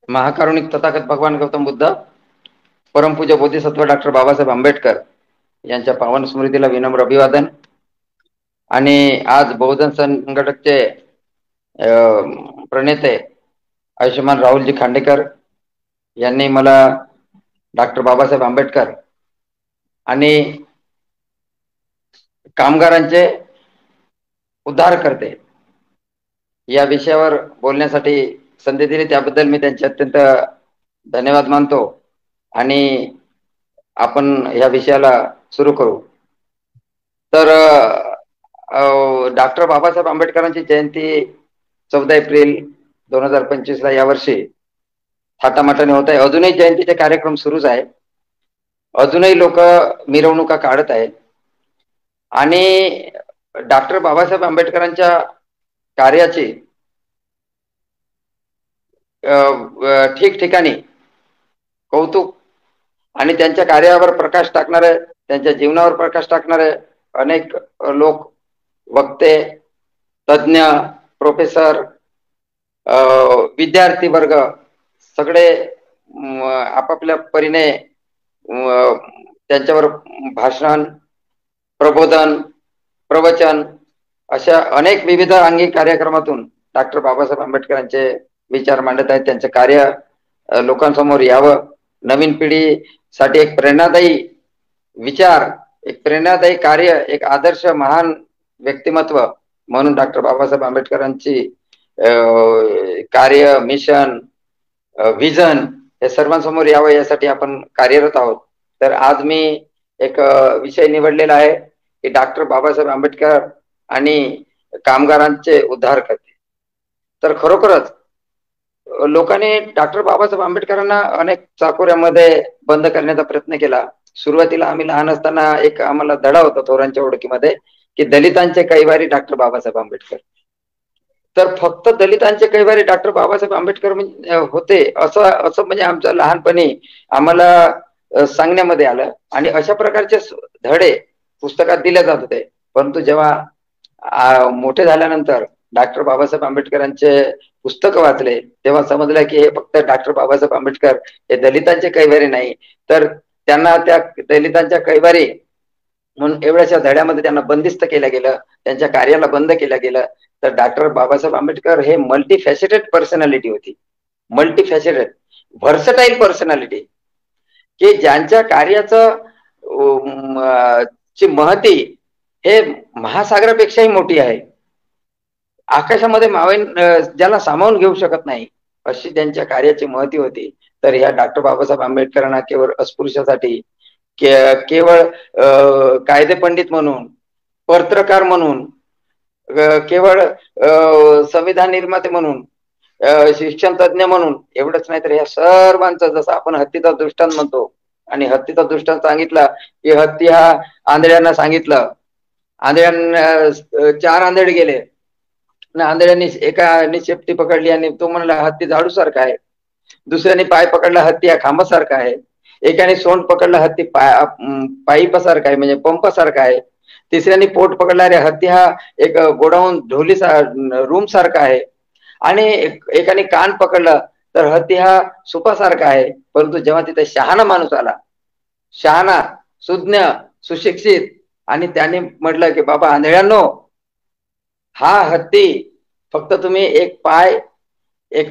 महाकारुणिक तथागत भगवान गौतम बुद्ध, परमपूज्य बोधिसत्व डॉक्टर बाबासाहेब आंबेडकर यांच्या पावन स्मृतीला विनम्र अभिवादन। आणि आज बहुजन संघटकचे प्रणेते आयुष्यमान राहुलजी खांडेकर यांनी मला डॉक्टर बाबासाहेब आंबेडकर आणि कामगारांचे उद्धार करते या विषयावर बोलण्यासाठी संधी दिली, त्याबद्दल मी त्यांचे अत्यंत धन्यवाद मानतो। आणि आपण या विषयाला सुरू करू। तर डॉक्टर बाबासाहेब आंबेडकरांची जयंती 14 एप्रिल 2025 ला यावर्षी थाटामाटाने होत आहे। अजूनही जयंतीचे कार्यक्रम सुरूच आहे, अजूनही लोक मिरवणुका काढत आहेत आणि डॉक्टर बाबासाहेब आंबेडकरांच्या कार्याची ठिकठिकाणी कौतुक आणि त्यांच्या कार्यावर प्रकाश टाकणारे, त्यांच्या जीवनावर प्रकाश टाकणारे अनेक लोक, वक्ते, तज्ञ, प्रोफेसर, विद्यार्थी वर्ग सगळे आपापल्या परीने त्यांच्यावर भाषण, प्रबोधन, प्रवचन अशा अनेक विविध अंगी कार्यक्रमातून डॉक्टर बाबासाहेब आंबेडकरांचे विचार मांडत आहेत। त्यांचे कार्य लोकांसमोर यावं, नवीन पिढीसाठी एक प्रेरणादायी विचार, एक प्रेरणादायी कार्य, एक आदर्श महान व्यक्तिमत्व म्हणून डॉक्टर बाबासाहेब आंबेडकरांची कार्य, मिशन, विजन हे सर्वांसमोर यावं यासाठी आपण कार्यरत आहोत। तर आज मी एक विषय निवडलेला आहे की डॉक्टर बाबासाहेब आंबेडकर आणि कामगारांचे उद्धार करते। तर खरोखरच लोकांनी डॉक्टर बाबासाहेब आंबेडकरांना अनेक चाकोऱ्यामध्ये बंद करण्याचा प्रयत्न केला। सुरुवातीला आम्ही लहान असताना एक आम्हाला धडा होता थोरांच्या ओळखीमध्ये की दलितांचे कैवारी डॉक्टर बाबासाहेब आंबेडकर। तर फक्त दलितांचे कैवारी डॉक्टर बाबासाहेब आंबेडकर होते असं म्हणजे आमच्या लहानपणी आम्हाला सांगण्यामध्ये आलं आणि अशा प्रकारचे धडे पुस्तकात दिले जात होते। परंतु जेव्हा मोठे झाल्यानंतर डॉक्टर बाबासाहेब आंबेडकरांचे पुस्तक वाचले तेव्हा समजलं की हे फक्त डॉक्टर बाबासाहेब आंबेडकर हे दलितांचे कैवारी नाही, तर त्यांना त्या दलितांच्या कैवारी म्हणून एवढ्याशा धड्यामध्ये त्यांना बंदिस्त केलं गेलं, त्यांच्या कार्याला बंद केलं गेलं। तर डॉक्टर बाबासाहेब आंबेडकर हे मल्टीफॅसेटेड पर्सनॅलिटी होती, मल्टीफॅसेटेड व्हर्सटाईल पर्सनॅलिटी की ज्यांच्या कार्याचं ची महती हे महासागरापेक्षाही मोठी आहे, आकाशामध्ये ज्याला सामावून घेऊ शकत नाही अशी त्यांच्या कार्याची महती होती। तर ह्या डॉक्टर बाबासाहेब आंबेडकरांना केवळ अस्पृश्यासाठी, केवळ कायदे पंडित म्हणून, पत्रकार म्हणून, केवळ संविधान निर्माते म्हणून, शिक्षण तज्ञ म्हणून एवढंच नाही तर या सर्वांचं, जसं आपण हत्तीचा दृष्टांत म्हणतो आणि हत्तीचा दृष्टांत सांगितला की हत्ती हा आंधळ्यांना सांगितलं, आंधळ्यांना 4 आंधळे गेले, आंधळ्यांनी एकाने शेपटी पकडली आणि तो म्हणला हत्ती झाडू सारखा आहे, दुसऱ्याने पाय पकडला हत्ती हा खांबासारखा आहे, एकाने सोंड पकडला हत्ती पाईपासारखा आहे म्हणजे पंपासारखा आहे, तिसऱ्याने पोट पकडला रे हत्ती हा एक गोडाऊन ढोली रूम सारखा आहे, आणि एकाने कान पकडला तर हत्ती हा सुपासारखा आहे। परंतु जेव्हा तिथे शहाणा माणूस आला, शहाणा, सुज्ञ, सुशिक्षित, आणि त्याने म्हटलं की बाबा आंधळ्यांनो, हा हत्ती फक्त तुम्ही एक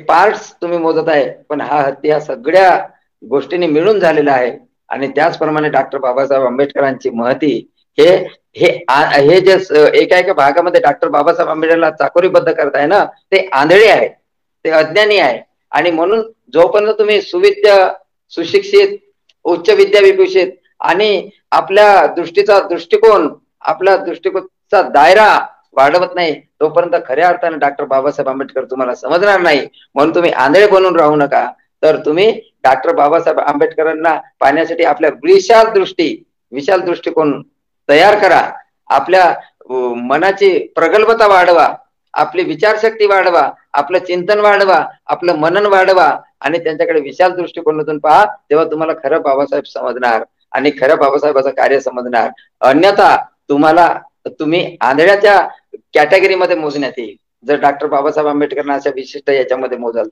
पार्ट्स तुम्ही मोजत आहे, पण हा हत्ती हा सगळ्या गोष्टींनी मिळून झालेला आहे। आणि त्याचप्रमाणे डॉक्टर बाबासाहेब आंबेडकरांची महती हे जे एका भागामध्ये डॉक्टर बाबासाहेब आंबेडकरला चाकोरीबद्ध करताय ना, ते आंधळे आहे, ते अज्ञानी आहे। आणि म्हणून जोपर्यंत तुम्ही सुविद्य, सुशिक्षित, उच्च विद्या विभूषित आणि आपल्या दृष्टिकोन, आपल्या दृष्टिकोनचा दायरा वाढवत नाही तोपर्यंत खऱ्या अर्थाने डॉक्टर बाबासाहेब आंबेडकर तुम्हाला समजणार नाही। म्हणून तुम्ही आंधळे बनून राहू नका, तर तुम्ही डॉक्टर बाबासाहेब आंबेडकरांना पाहण्यासाठी आपल्या विशाल दृष्टिकोन तयार करा, आपल्या मनाची प्रगल्भता वाढवा, आपली विचारशक्ती वाढवा, आपलं चिंतन वाढवा, आपलं मनन वाढवा आणि त्यांच्याकडे विशाल दृष्टिकोनातून पहा, तेव्हा तुम्हाला खरं बाबासाहेब समजणार आणि खरं बाबासाहेबाचं कार्य समजणार। अन्यथा तुम्ही आंधळ्याच्या कॅटेगरीमध्ये मोजण्यात येईल जर डॉक्टर बाबासाहेब आंबेडकरांना अशा विशिष्ट याच्यामध्ये मोजाल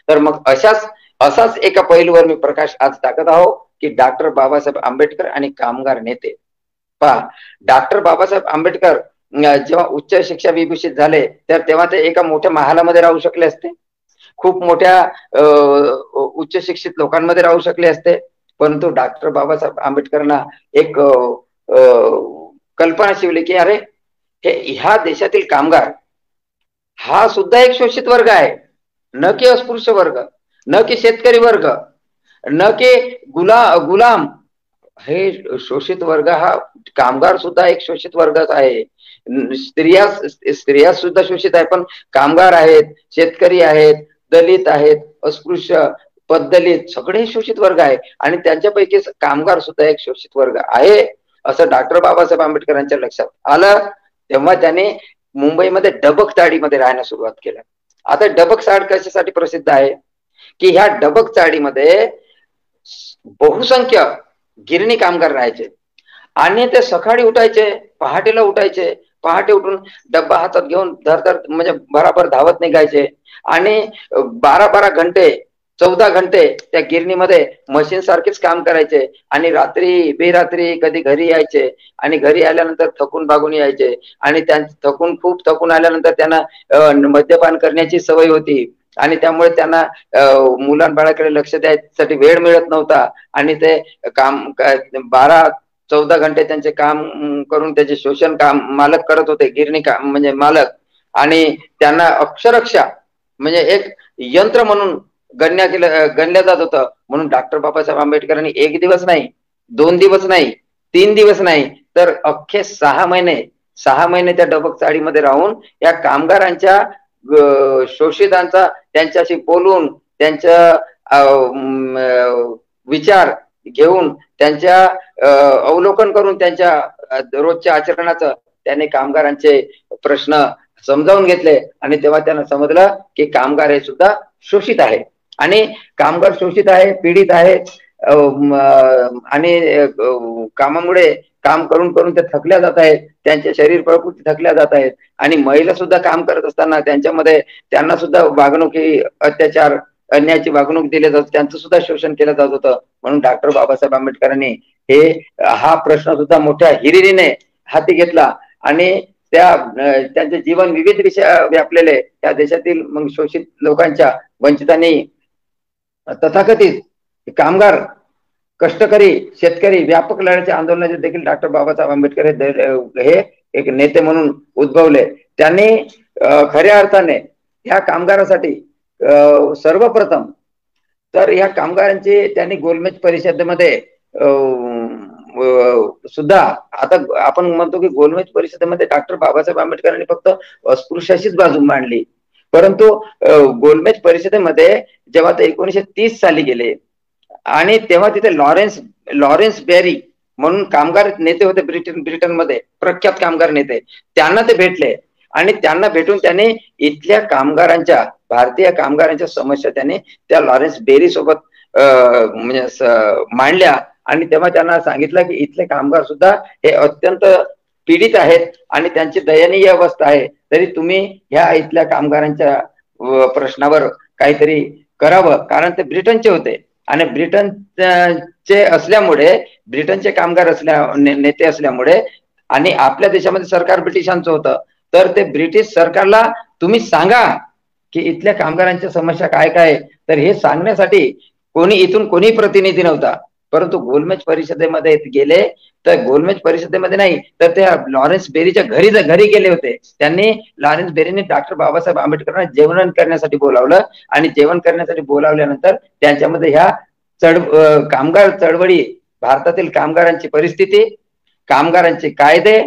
तर मग अशाच असाच एका पैलूवर मी प्रकाश आज टाकत आहो की डॉक्टर बाबासाहेब आंबेडकर आणि कामगार नेते. पहा, डॉक्टर बाबासाहेब आंबेडकर जेव्हा उच्च शिक्षा विभूषित झाले तर तेव्हा ते एका मोठ्या महालामध्ये राहू शकले असते, खूप मोठ्या उच्च शिक्षित लोकांमध्ये राहू शकले असते, परंतु डॉक्टर बाबासाहेब आंबेडकरांना एक कल्पना शिवली की अरे हे ह्या देशातील कामगार हा सुद्धा एक शोषित वर्ग आहे, न की अस्पृश्य वर्ग, न की शेतकरी वर्ग, न की गुलाम. हे शोषित वर्ग हा कामगार सुद्धा एक शोषित वर्गच आहे. स्त्रिया सुद्धा शोषित आहे, पण कामगार आहेत, शेतकरी आहेत, दलित आहेत, अस्पृश्य पददलित सगळे शोषित वर्ग आहे आणि त्यांच्यापैकी कामगार सुद्धा एक शोषित वर्ग आहे असं डॉक्टर बाबासाहेब आंबेडकरांच्या लक्षात आलं. तेव्हा त्याने मुंबईमध्ये डबक चाळीमध्ये राहण्यास सुरुवात केलं. आता डबक चाळ कशासाठी प्रसिद्ध आहे की ह्या डबक चाळीमध्ये बहुसंख्य गिरणी कामगार राहायचे आणि ते सकाळी उठायचे, पहाटेला उठायचे, पहाटे उठून डब्बा हातात घेऊन धर म्हणजे बराबर धावत निघायचे आणि 12-12 घंटे 14 घंटे त्या गिरणीमध्ये मशीन सारखेच काम करायचे आणि रात्री बेरात्री कधी घरी यायचे आणि घरी आल्यानंतर थकून भागून यायचे आणि खूप थकून आल्यानंतर त्यांना मद्यपान करण्याची सवय होती आणि त्यामुळे त्यांना मुलांबाळाकडे लक्ष द्यायसाठी वेळ मिळत नव्हता आणि ते काम 12-14 घंटे त्यांचे काम करून त्याचे शोषण काम मालक करत होते, गिरणी काम म्हणजे मालक, आणि त्यांना अक्षरशः म्हणजे एक यंत्र म्हणून गणल्या जात होतं. म्हणून डॉक्टर बाबासाहेब आंबेडकरांनी 1 दिवस नाही, 2 दिवस नाही, 3 दिवस नाही, तर अख्खे 6 महिने त्या डबक चाळीमध्ये राहून या कामगारांच्या शोषितांचा त्यांच्याशी बोलून त्यांच्या विचार घेऊन त्यांच्या अवलोकन करून त्यांच्या रोजच्या आचरणाचं त्याने कामगारांचे प्रश्न समजावून घेतले आणि तेव्हा त्यांना समजलं की कामगार हे सुद्धा शोषित आहे आणि कामगार शोषित आहे, पीडित आहे आणि कामामुळे काम करून करून ते थकल्या जात आहेत, त्यांचे शरीर प्रकृती थकल्या जात आहेत आणि महिला सुद्धा काम करत असताना त्यांच्यामध्ये त्यांना सुद्धा वागणुकी अत्याचार अन्यायाची वागणूक दिली जात, त्यांचं सुद्धा शोषण केलं जात होतं. म्हणून डॉक्टर बाबासाहेब आंबेडकरांनी हा प्रश्न सुद्धा मोठ्या हिरिरीने हाती घेतला आणि त्यांचे जीवन विविध विषय व्यापलेले त्या देशातील मग शोषित लोकांच्या, वंचितांनी, तथाकथित कामगार, कष्टकरी, शेतकरी व्यापक लढ्याच्या आंदोलनाचे देखील डॉक्टर बाबासाहेब आंबेडकर हे एक नेते म्हणून उद्भवले. त्यांनी खऱ्या अर्थाने ह्या कामगारासाठी सर्वप्रथम तर ह्या कामगारांची त्यांनी गोलमेज परिषदेमध्ये सुद्धा, आता आपण म्हणतो की गोलमेज परिषदेमध्ये डॉक्टर बाबासाहेब आंबेडकरांनी फक्त अस्पृश्याचीच बाजू मांडली, परंतु गोलमेज परिषदेमध्ये जेव्हा ते 1930 साली गेले आणि तेव्हा तिथे लॉरेन्स बेरी म्हणून कामगार नेते होते ब्रिटनमध्ये, प्रख्यात कामगार नेते, त्यांना ते भेटले आणि त्यांना भेटून त्यांनी इथल्या कामगारांच्या, भारतीय कामगारांच्या समस्या त्यांनी त्या लॉरेन्स बेरी सोबत म्हणजे मांडल्या आणि तेव्हा त्यांना सांगितलं की इथले कामगार सुद्धा हे अत्यंत पीडित आहेत आणि त्यांची दयनीय अवस्था आहे, तरी तुम्ही ह्या इथल्या कामगारांच्या प्रश्नावर काहीतरी करावं, कारण ते ब्रिटनचे होते आणि ब्रिटनचे असल्यामुळे, ब्रिटनचे कामगार नेते असल्यामुळे आणि आपल्या देशामध्ये सरकार ब्रिटिशांचं होतं, तर ते ब्रिटिश सरकारला तुम्ही सांगा की इथल्या कामगारांच्या समस्या काय काय, तर हे सांगण्यासाठी इथून कोणी प्रतिनिधी नव्हता. परंतु गोलमेज परिषदेमध्ये गेले तर गोलमेज परिषदेमध्ये नाही तर त्या लॉरेन्स बेरीच्या घरी गेले होते. त्यांनी लॉरेन्स बेरीने डॉक्टर बाबासाहेब आंबेडकरांना जेवण करण्यासाठी बोलावलं आणि जेवण करण्यासाठी बोलावल्यानंतर त्यांच्यामध्ये ह्या कामगार चळवळी, भारतातील कामगारांची परिस्थिती, कामगारांचे कायदे,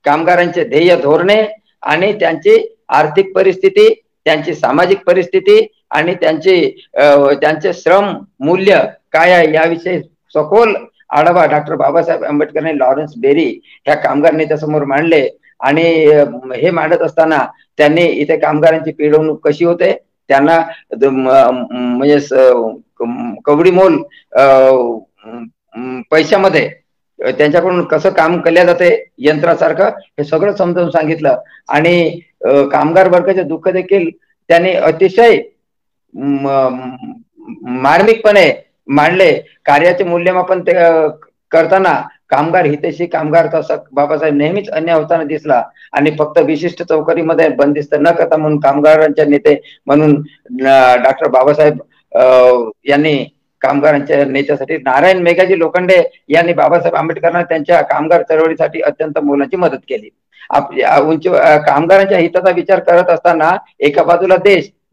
कामगारांचे ध्येय धोरणे आणि त्यांची आर्थिक परिस्थिती, त्यांची सामाजिक परिस्थिती आणि त्यांचे श्रम मूल्य काय आहे याविषयी सखोल आढावा डॉक्टर बाबासाहेब आंबेडकरांनी लॉरेन्स बेरी ह्या कामगार नेत्यासमोर मांडले आणि हे मांडत असताना त्यांनी इथे कामगारांची पिळवणूक कशी होते, त्यांना म्हणजे कवडीमोल पैशामध्ये त्यांच्याकडून कसं काम केल्या जाते यंत्रासारखं, हे सगळं समजावून सांगितलं आणि कामगार वर्गाचे दुःख देखील त्यांनी अतिशय मार्मिकपणे मांडले. कार्याचे मूल्यमापन ते करताना कामगार हितैषी कामगार तसा बाबासाहेब नेहमीच अन्याय होताना दिसला आणि फक्त विशिष्ट चौकटीमध्ये बंदिस्त न करता म्हणून कामगारांचे नेते म्हणून डॉक्टर बाबासाहेब यांनी कामगारांच्या नेत्यासाठी नारायण मेघाजी लोखंडे यांनी बाबासाहेब आंबेडकरांना त्यांच्या कामगार चळवळीसाठी अत्यंत मोलाची मदत केली. आपल्या उंची कामगारांच्या हिताचा विचार करत असताना एका बाजूला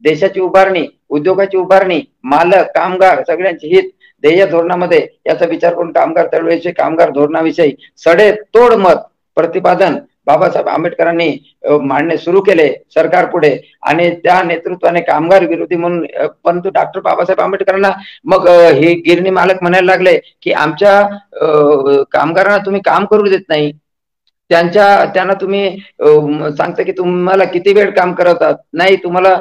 देशाची उभारणी, उद्योगाची उभारणी, मालक, कामगार सगळ्यांचे हित ध्येय धोरणामध्ये याचा विचार करून कामगार चळवळीचे कामगार धोरणाविषयी सडेतोड मत प्रतिपादन बाबासाहेब आंबेडकरांनी मांडणे सुरू केले सरकार पुढे आणि त्या नेतृत्वाने कामगार विरोधी म्हणून परंतु डॉक्टर बाबासाहेब आंबेडकरांना मग हे गिरणी मालक म्हणायला लागले की आमच्या कामगारांना तुम्ही काम करू देत नाही, त्यांना तुम्ही सांगता की तुम्हाला किती वेळ काम करतात नाही, तुम्हाला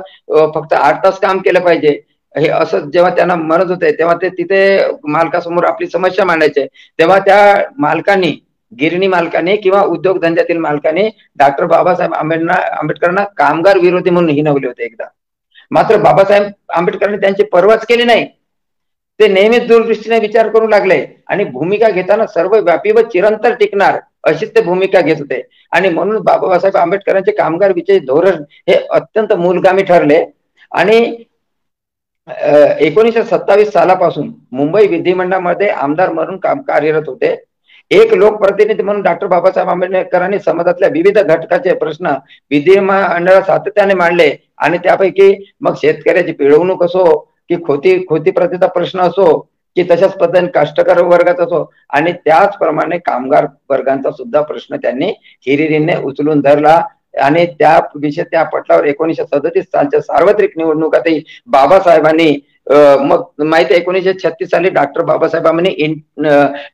फक्त 8 तास काम केलं पाहिजे. हे असं जेव्हा त्यांना म्हणत होते तेव्हा ते तिथे मालकासमोर आपली समस्या मांडायचे. तेव्हा त्या मालकांनी, गिरणी मालकाने किंवा उद्योगधंद्यातील मालकाने डॉक्टर बाबासाहेब आंबेडकरांना कामगार विरोधी म्हणून हिणवले होते एकदा. मात्र बाबासाहेब आंबेडकरांनी त्यांची पर्वाच केली नाही. ते नेहमीच दूरदृष्टीने विचार करू लागले आणि भूमिका घेताना सर्वव्यापी व चिरंतर टिकणार अशीच ते भूमिका घेत होते. आणि म्हणून बाबासाहेब आंबेडकरांचे कामगार विषयी धोरण हे अत्यंत मूलगामी ठरले. आणि 1927 सालापासून मुंबई विधिमंडळामध्ये आमदार म्हणून काम कार्यरत होते. एक लोकप्रतिनिधी म्हणून डॉक्टर बाबासाहेब आंबेडकरांनी समाजातल्या विविध घटकाचे प्रश्न विधिमंडळात सातत्याने मांडले आणि त्यापैकी मग शेतकऱ्याची पिळवणूक असो की खोती प्रतीचा प्रश्न असो की तशाच पद्धतीने कष्टकरी वर्गाचा असो आणि त्याचप्रमाणे कामगार वर्गांचा सुद्धा प्रश्न त्यांनी हिरिरीने उचलून धरला. आणि त्या विषय त्या पटलावर 1937 सालच्या सार्वत्रिक निवडणुकातही बाबासाहेबांनी मग माहिती 1936 साली डॉक्टर बाबासाहेबांनी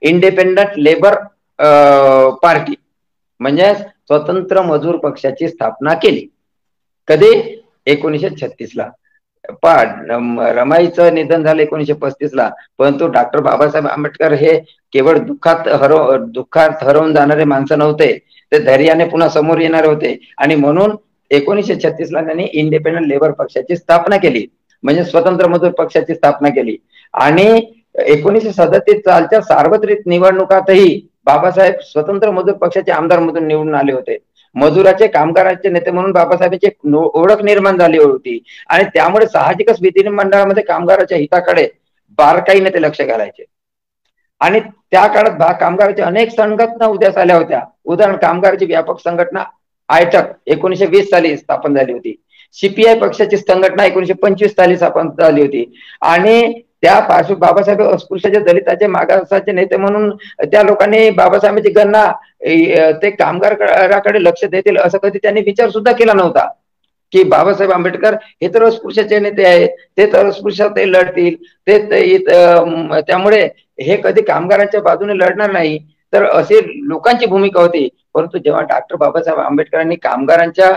इंडिपेंडंट लेबर पार्टी म्हणजे स्वतंत्र मजूर पक्षाची स्थापना केली. कधी 1936 ला. रमाईचं निधन झालं 1935 ला. परंतु डॉक्टर बाबासाहेब आंबेडकर हे केवळ दुःखात हरवून जाणारे माणसं नव्हते, ते धैर्याने पुन्हा समोर येणारे होते. आणि म्हणून 1936 ला त्यांनी इंडिपेंडंट लेबर पक्षाची स्थापना केली म्हणजे स्वतंत्र मजूर पक्षाची स्थापना केली. आणि 1937 सालच्या सार्वत्रिक निवडणुकातही बाबासाहेब स्वतंत्र मजूर पक्षाचे आमदार मधून निवडून आले होते. मजुराचे कामगारांचे नेते म्हणून बाबासाहेबांची ओळख निर्माण झाली होती आणि त्यामुळे साहजिकच विधिमंडळामध्ये कामगाराच्या हिताकडे बारकाईने ते लक्ष घालायचे. आणि त्या काळात कामगाराच्या अनेक संघटना उदयास आल्या होत्या. उदाहरण कामगाराची व्यापक संघटना आयटक 1920 साली स्थापन झाली होती. सीपीआय पक्षाची संघटना 1925 साली स्थापन झाली होती. आणि त्या बाबासाहेब अस्पृश्याचे दलिताचे मागासाचे नेते म्हणून त्या लोकांनी बाबासाहेबांची गणना ते कामगाराकडे लक्ष देतील असं कधी त्यांनी विचार सुद्धा केला नव्हता की बाबासाहेब आंबेडकर हे तर अस्पृश्याचे नेते आहेत, ते तर अस्पृश्यात लढतील, ते त्यामुळे हे कधी कामगारांच्या बाजूने लढणार नाही. तर असे लोकांची भूमिका होती. परंतु जेव्हा डॉक्टर बाबासाहेब आंबेडकरांनी कामगारांच्या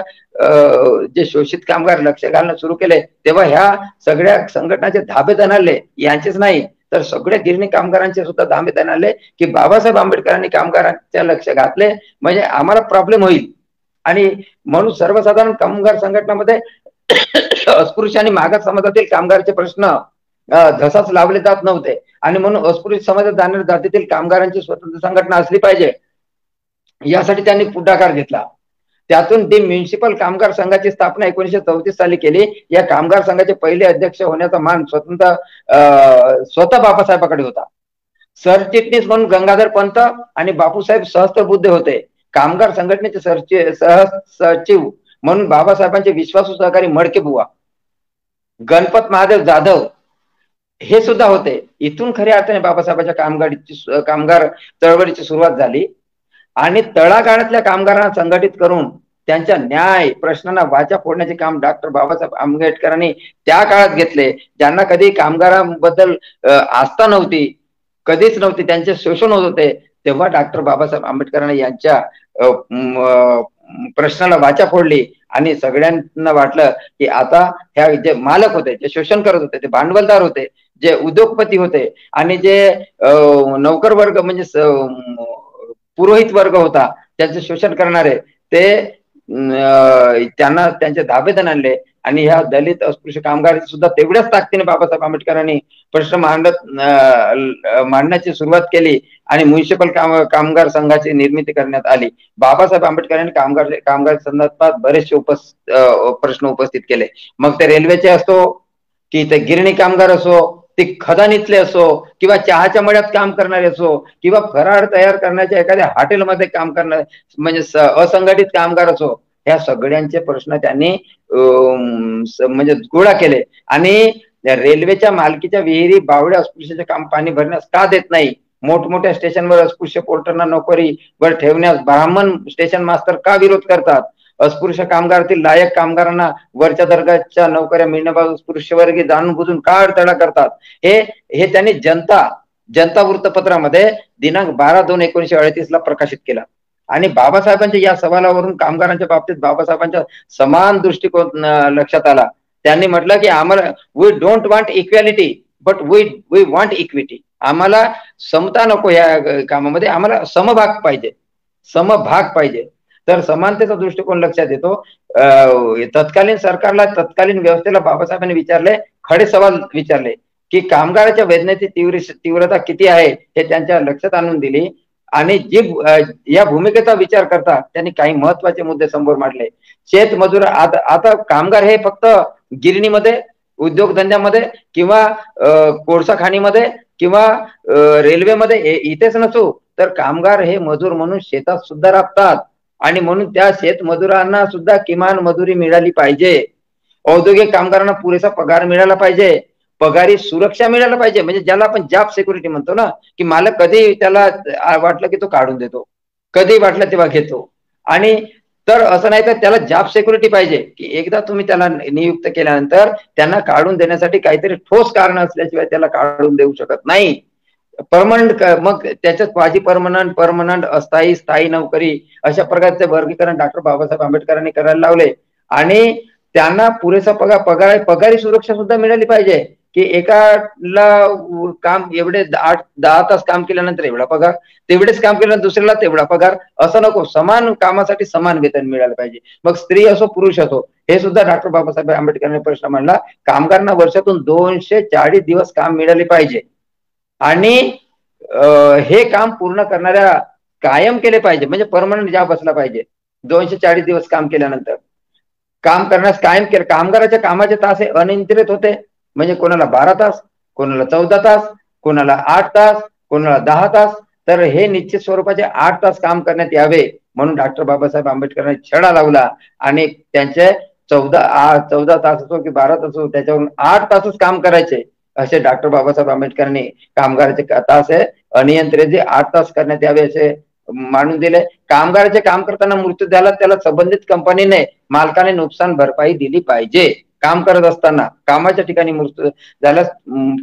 जे शोषित कामगार लक्ष घालणं सुरू केले तेव्हा ह्या सगळ्या संघटनाचे धाबे दणाले, यांचेच नाही तर सगळ्या गिरणी कामगारांचे सुद्धा धाबे दणाले की बाबासाहेब आंबेडकरांनी कामगारांच्या लक्ष घातले म्हणजे आम्हाला प्रॉब्लेम होईल. आणि म्हणून सर्वसाधारण कामगार संघटनामध्ये अस्पृश्य आणि मागास समाजातील कामगारांचे प्रश्न धसाच लावले जात नव्हते. आणि म्हणून अस्पृश्य समाजात जाणाऱ्या जातीतील कामगारांची स्वतंत्र संघटना असली पाहिजे यासाठी त्यांनी पुढाकार घेतला. त्यातून दी म्युनिसिपल कामगार संघाची स्थापना 1934 साली केली. या कामगार संघाचे पहिले अध्यक्ष होण्याचा मान स्वतः बाबासाहेबांकडे होता. सरचिटणीस म्हणून गंगाधर पंत आणि बापूसाहेब सहस्त्रबुद्धे होते. कामगार संघटनेचे सचिव म्हणून बाबासाहेबांचे विश्वासू सहकारी मडके बुवा, गणपत महादेव जाधव हे सुद्धा होते. इथून खऱ्या अर्थाने बाबासाहेबांच्या कामगार चळवळीची सुरुवात झाली. आणि तळागाळातल्या कामगारांना संघटित करून त्यांच्या न्याय प्रश्नांना वाचा फोडण्याचे काम डॉक्टर बाबासाहेब आंबेडकरांनी त्या काळात घेतले. ज्यांना कधी कामगारांबद्दल आस्था नव्हती, कधीच नव्हती, त्यांचे शोषण होत होते, तेव्हा डॉक्टर बाबासाहेब आंबेडकरांनी यांच्या प्रश्नाला वाचा फोडली. आणि सगळ्यांना वाटलं की आता ह्या जे मालक होते, जे शोषण करत होते, ते भांडवलदार होते, जे उद्योगपती होते आणि जे नौकर वर्ग म्हणजे पुरोहित वर्ग होता, त्यांचे शोषण करणारे, ते त्यांना त्यांचे धाबेदन आणले आणि ह्या दलित अस्पृश्य कामगार सुद्धा तेवढ्याच ताकदीने बाबासाहेब आंबेडकरांनी प्रश्न मांडण्याची सुरुवात केली आणि म्युनिसिपल कामगार संघाची निर्मिती करण्यात आली. बाबासाहेब आंबेडकरांनी कामगार संदर्भात बरेचसे प्रश्न उपस्थित केले. मग ते रेल्वेचे असो की ते गिरणी कामगार असो, ते खदानीतले असो किंवा चहाच्या मळ्यात काम करणारे असो किंवा फराळ तयार करण्याच्या एखाद्या हॉटेलमध्ये काम करणारे म्हणजे असंघटित कामगार असो, ह्या सगळ्यांचे प्रश्न त्यांनी म्हणजे गोळा केले आणि रेल्वेच्या मालकीच्या विहिरी बावड्या अस्पृश्याचे काम पाणी भरण्यास का देत नाही, मोठमोठ्या स्टेशनवर अस्पृश्य पोर्टरना नोकरीवर ठेवण्यास ब्राह्मण स्टेशन मास्तर का विरोध करतात, अस्पृश्य कामगारातील लायक कामगारांना वरच्या दर्जाच्या नोकऱ्या मिळण्याबाबत अस्पृश्य वर्गी जाणून बुजून का अडथळा करतात, हे त्यांनी जनता वृत्तपत्रामध्ये दिनांक 12/2/1938 ला प्रकाशित केला. आणि बाबासाहेबांच्या या सवालावरून कामगारांच्या बाबतीत बाबासाहेबांचा समान दृष्टिकोन लक्षात आला. त्यांनी म्हटलं की आम्हाला we don't want equality but we want equity. आम्हाला समता नको या कामामध्ये, आम्हाला समभाग पाहिजे. तर समानतेचा दृष्टिकोन लक्षात येतो. तत्कालीन सरकारला, तत्कालीन व्यवस्थेला बाबासाहेबांनी खडे सवाल विचारले की कामगाराच्या वेदनेची तीव्रता किती आहे हे त्यांच्या लक्षात आणून दिली आणि या भूमिकेचा विचार करता त्यांनी काही महत्वाचे मुद्दे समोर मांडले. शेतमजूर आता कामगार हे फक्त गिरणीमध्ये, उद्योगधंद्यामध्ये किंवा कोळसा खाणीमध्ये किंवा रेल्वेमध्ये इथेच नसो, तर कामगार हे मजूर म्हणून शेतात सुद्धा राबतात आणि म्हणून त्या शेतमजुरांना सुद्धा किमान मजुरी मिळाली पाहिजे. औद्योगिक कामगारांना पुरेसा पगार मिळाला पाहिजे, पगारी सुरक्षा मिळायला पाहिजे, म्हणजे ज्याला आपण जॉब सिक्युरिटी म्हणतो ना, की मालक कधी त्याला वाटलं की तो काढून देतो, कधी वाटलं तेव्हा घेतो. आणि तर असं नाही तर त्याला जॉब सिक्युरिटी पाहिजे की एकदा तुम्ही त्याला नियुक्त केल्यानंतर त्यांना काढून देण्यासाठी काहीतरी ठोस कारण असल्याशिवाय त्याला काढून देऊ शकत नाही. परमनंट, मग त्याच्यात क्वाजी परमनंट, अस्थायी, स्थायी नोकरी अशा प्रकारचे वर्गीकरण डॉक्टर बाबासाहेब आंबेडकरांनी करायला लावले. आणि त्यांना पुरेसा पगारी सुरक्षा सुद्धा मिळाली पाहिजे की एकाला काम एवढे 8-10 तास काम केल्यानंतर एवढा पगार, तेवढेच काम केल्यानंतर दुसऱ्याला तेवढा पगार, असं नको. समान कामासाठी समान वेतन मिळालं पाहिजे, मग स्त्री असो पुरुष असो. हे सुद्धा डॉक्टर बाबासाहेब आंबेडकरांनी प्रश्न मांडला. कामगारांना वर्षातून 240 दिवस काम मिळाले पाहिजे आणि हे काम पूर्ण करणाऱ्या कायम केले पाहिजे, म्हणजे परमनंट जॉब असला पाहिजे. 240 दिवस काम केल्यानंतर काम करण्यास कायम केलं. कामगाराच्या कामाचे तास हे अनियंत्रित होते, म्हणजे कोणाला 12 तास, कोणाला 14 तास, कोणाला 8 तास, कोणाला 10 तास. तर हे निश्चित स्वरूपाचे 8 तास काम करण्यात यावे म्हणून डॉक्टर बाबासाहेब आंबेडकरांनी छडा लावला आणि त्यांचे 14 तास असो की 12 तास असो त्याच्यावरून 8 तासच काम करायचे असे डॉक्टर बाबासाहेब आंबेडकरांनी कामगाराचे तास हे अनियंत्रित 8 तास करण्यात यावे असे मानून दिले. कामगाराचे काम करताना मृत्यू झाला त्याला संबंधित कंपनीने, मालकाने नुकसान भरपाई दिली पाहिजे. काम करत असताना कामाच्या ठिकाणी मृत्यू झाल्यास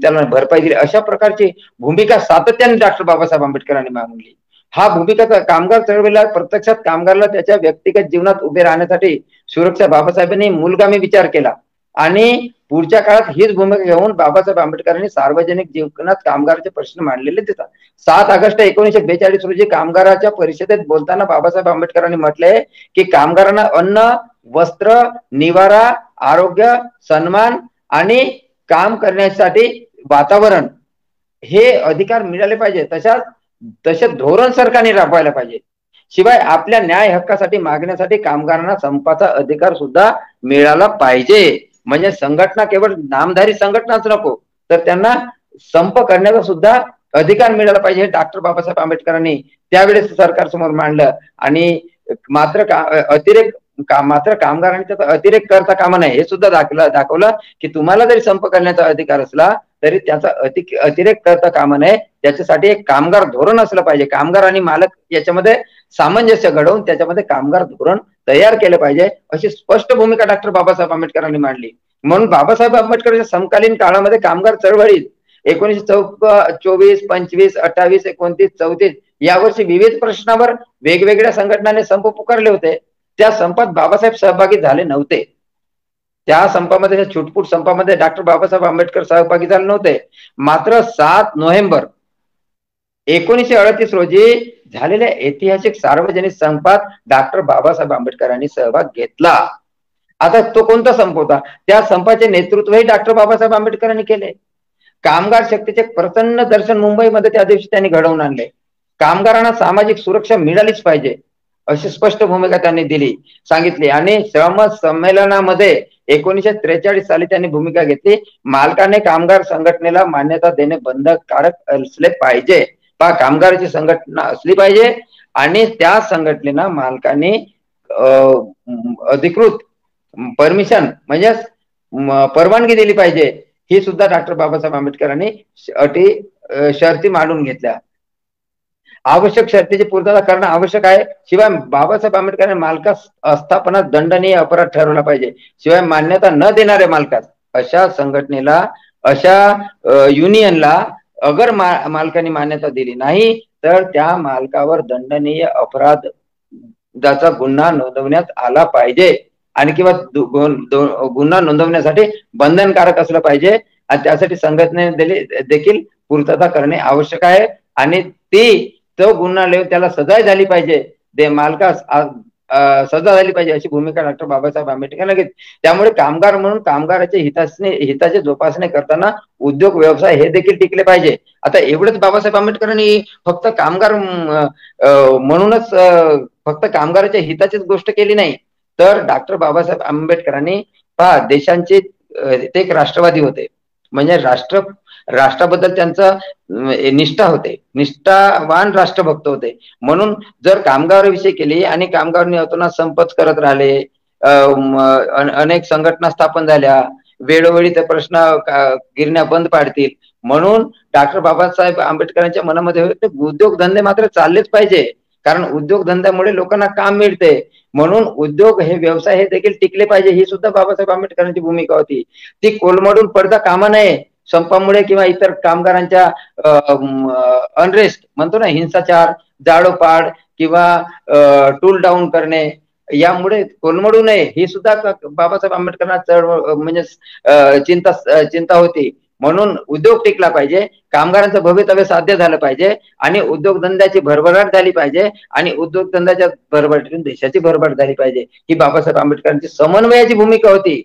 त्याला भरपाई दिली, अशा प्रकारची भूमिका सातत्याने डॉक्टर बाबासाहेब आंबेडकरांनी मांडली. हा भूमिका कामगार चळवळीला प्रत्यक्षात कामगाराला त्याच्या व्यक्तिगत जीवनात उभे राहण्यासाठी सुरक्षा बाबासाहेबांनी मूलगामी विचार केला आणि पुढच्या काळात हीच भूमिका घेऊन बाबासाहेब आंबेडकरांनी सार्वजनिक जीवनात कामगाराचे प्रश्न मांडलेले दिसतात. 7 ऑगस्ट 1942 रोजी कामगाराच्या परिषदेत बोलताना बाबासाहेब आंबेडकरांनी म्हटले की कामगारांना अन्न, वस्त्र, निवारा, आरोग्य, सन्मान आणि काम करण्यासाठी वातावरण हे अधिकार मिळाले पाहिजे. तसे धोरण सरकारने राबवायला पाहिजे. शिवाय आपल्या न्याय हक्कासाठी मागण्यासाठी कामगारांना संपाचा अधिकार सुद्धा मिळाला पाहिजे. म्हणजे संघटना केवळ नामधारी संघटनाच नको, तर त्यांना संप करण्याचा सुद्धा अधिकार मिळाला पाहिजे. हे डॉक्टर बाबासाहेब आंबेडकरांनी त्यावेळेस सरकारसमोर मांडलं. आणि मात्र कामगारांनी त्याचा अतिरेक करता कामा नये हे सुद्धा दाखवलं की तुम्हाला जरी संप करण्याचा अधिकार असला तरी त्याचा अतिरेक करता कामा नये. त्याच्यासाठी एक कामगार धोरण असलं पाहिजे. कामगार आणि मालक याच्यामध्ये सामंजस्य घडवून त्याच्यामध्ये कामगार धोरण तयार केलं पाहिजे, अशी स्पष्ट भूमिका डॉक्टर बाबासाहेब आंबेडकरांनी मांडली. म्हणून बाबासाहेब आंबेडकरांच्या समकालीन काळामध्ये कामगार चळवळीत 1924, 25, 28, 29, 34 यावर्षी विविध प्रश्नावर वेगवेगळ्या संघटनांनी संप पुकारले होते. त्या संपात बाबासाहेब सहभागी झाले नव्हते. त्या संपामध्ये, छुटपूट संपामध्ये डॉक्टर बाबासाहेब आंबेडकर सहभागी झाले नव्हते. मात्र 7 नोव्हेंबर 1938 रोजी झालेल्या ऐतिहासिक सार्वजनिक संपात डॉक्टर बाबासाहेब आंबेडकरांनी सहभाग घेतला. आता तो कोणता संप होता? त्या संपाचे नेतृत्वही डॉक्टर बाबासाहेब आंबेडकरांनी केले. कामगार शक्तीचे प्रसन्न दर्शन मुंबईमध्ये त्या दिवशी त्यांनी घडवून आणले. कामगारांना सामाजिक सुरक्षा मिळालीच पाहिजे अशी स्पष्ट भूमिका त्यांनी दिली, सांगितली. आणि श्रम संमेलनामध्ये 1943 साली त्यांनी भूमिका घेतली, मालकाने कामगार संघटनेला मान्यता देणे बंधनकारक असले पाहिजे. पहा, कामगाराची संघटना असली पाहिजे आणि त्या संघटनेला मालकाने अधिकृत परमिशन म्हणजे परवानगी दिली पाहिजे. ही सुद्धा डॉक्टर बाबासाहेब आंबेडकरांनी अटी शर्ती मांडून घेतल्या. आवश्यक शर्तीची पूर्तता करणं आवश्यक आहे. शिवाय बाबासाहेब आंबेडकरांनी मालकास आस्थापनात दंडनीय अपराध ठरवला पाहिजे. शिवाय मान्यता न देणाऱ्या मालकास अशा संघटनेला, अशा युनियनला अगर मालकाने मान्यता दिली नाही तर त्या मालकावर दंडनीय अपराध ज्याचा गुन्हा नोंदवण्यात आला पाहिजे आणि किंवा गुन्हा नोंदवण्यासाठी बंधनकारक असलं पाहिजे आणि त्यासाठी संघटनेने देखील पूर्तता करणे आवश्यक आहे. आणि तो गुन्हा त्याला सजा झाली पाहिजे, ते मालकास सजा झाली पाहिजे अशी भूमिका डॉक्टर बाबासाहेब आंबेडकरांनी घेतली. त्यामुळे कामगार म्हणून कामगाराचे हिताचे जोपासने करताना उद्योग व्यवसाय हे देखील टिकले पाहिजे. आता एवढंच बाबासाहेब आंबेडकरांनी फक्त कामगार म्हणूनच फक्त कामगाराच्या हिताचीच गोष्ट केली नाही, तर डॉक्टर बाबासाहेब आंबेडकरांनी पहा देशांचे ते एक राष्ट्रवादी होते. म्हणजे राष्ट्राबद्दल त्यांचं निष्ठा होते, निष्ठावान राष्ट्रभक्त होते. म्हणून जर कामगाराविषयी केली आणि कामगारांनी अतोनात संपच करत राहिले, अनेक संघटना स्थापन झाल्या, वेळोवेळी ते प्रश्न गिरण्या बंद पाडतील, म्हणून डॉक्टर बाबासाहेब आंबेडकरांच्या मनामध्ये उद्योगधंदे मात्र चाललेच पाहिजे. कारण उद्योगधंद्यामुळे लोकांना काम मिळते, म्हणून उद्योग हे व्यवसाय हे देखील टिकले पाहिजे. ही सुद्धा बाबासाहेब आंबेडकरांची भूमिका होती. ती कोलमडून पडता कामा नये संपामुळे किंवा इतर कामगारांच्या अनरेस्ट म्हणतो ना, हिंसाचार, जाळोपाड किंवा टूल डाऊन करणे यामुळे कोलमडू नये ही सुद्धा बाबासाहेब आंबेडकरांना चळवळ म्हणजे चिंता होती. म्हणून उद्योग टिकला पाहिजे, कामगारांचं भवितव्य साध्य झालं पाहिजे आणि उद्योगधंद्याची भरभराट झाली पाहिजे आणि उद्योगधंद्याच्या भरभराटीतून देशाची भरभराट झाली पाहिजे. ही बाबासाहेब आंबेडकरांची समन्वयाची भूमिका होती.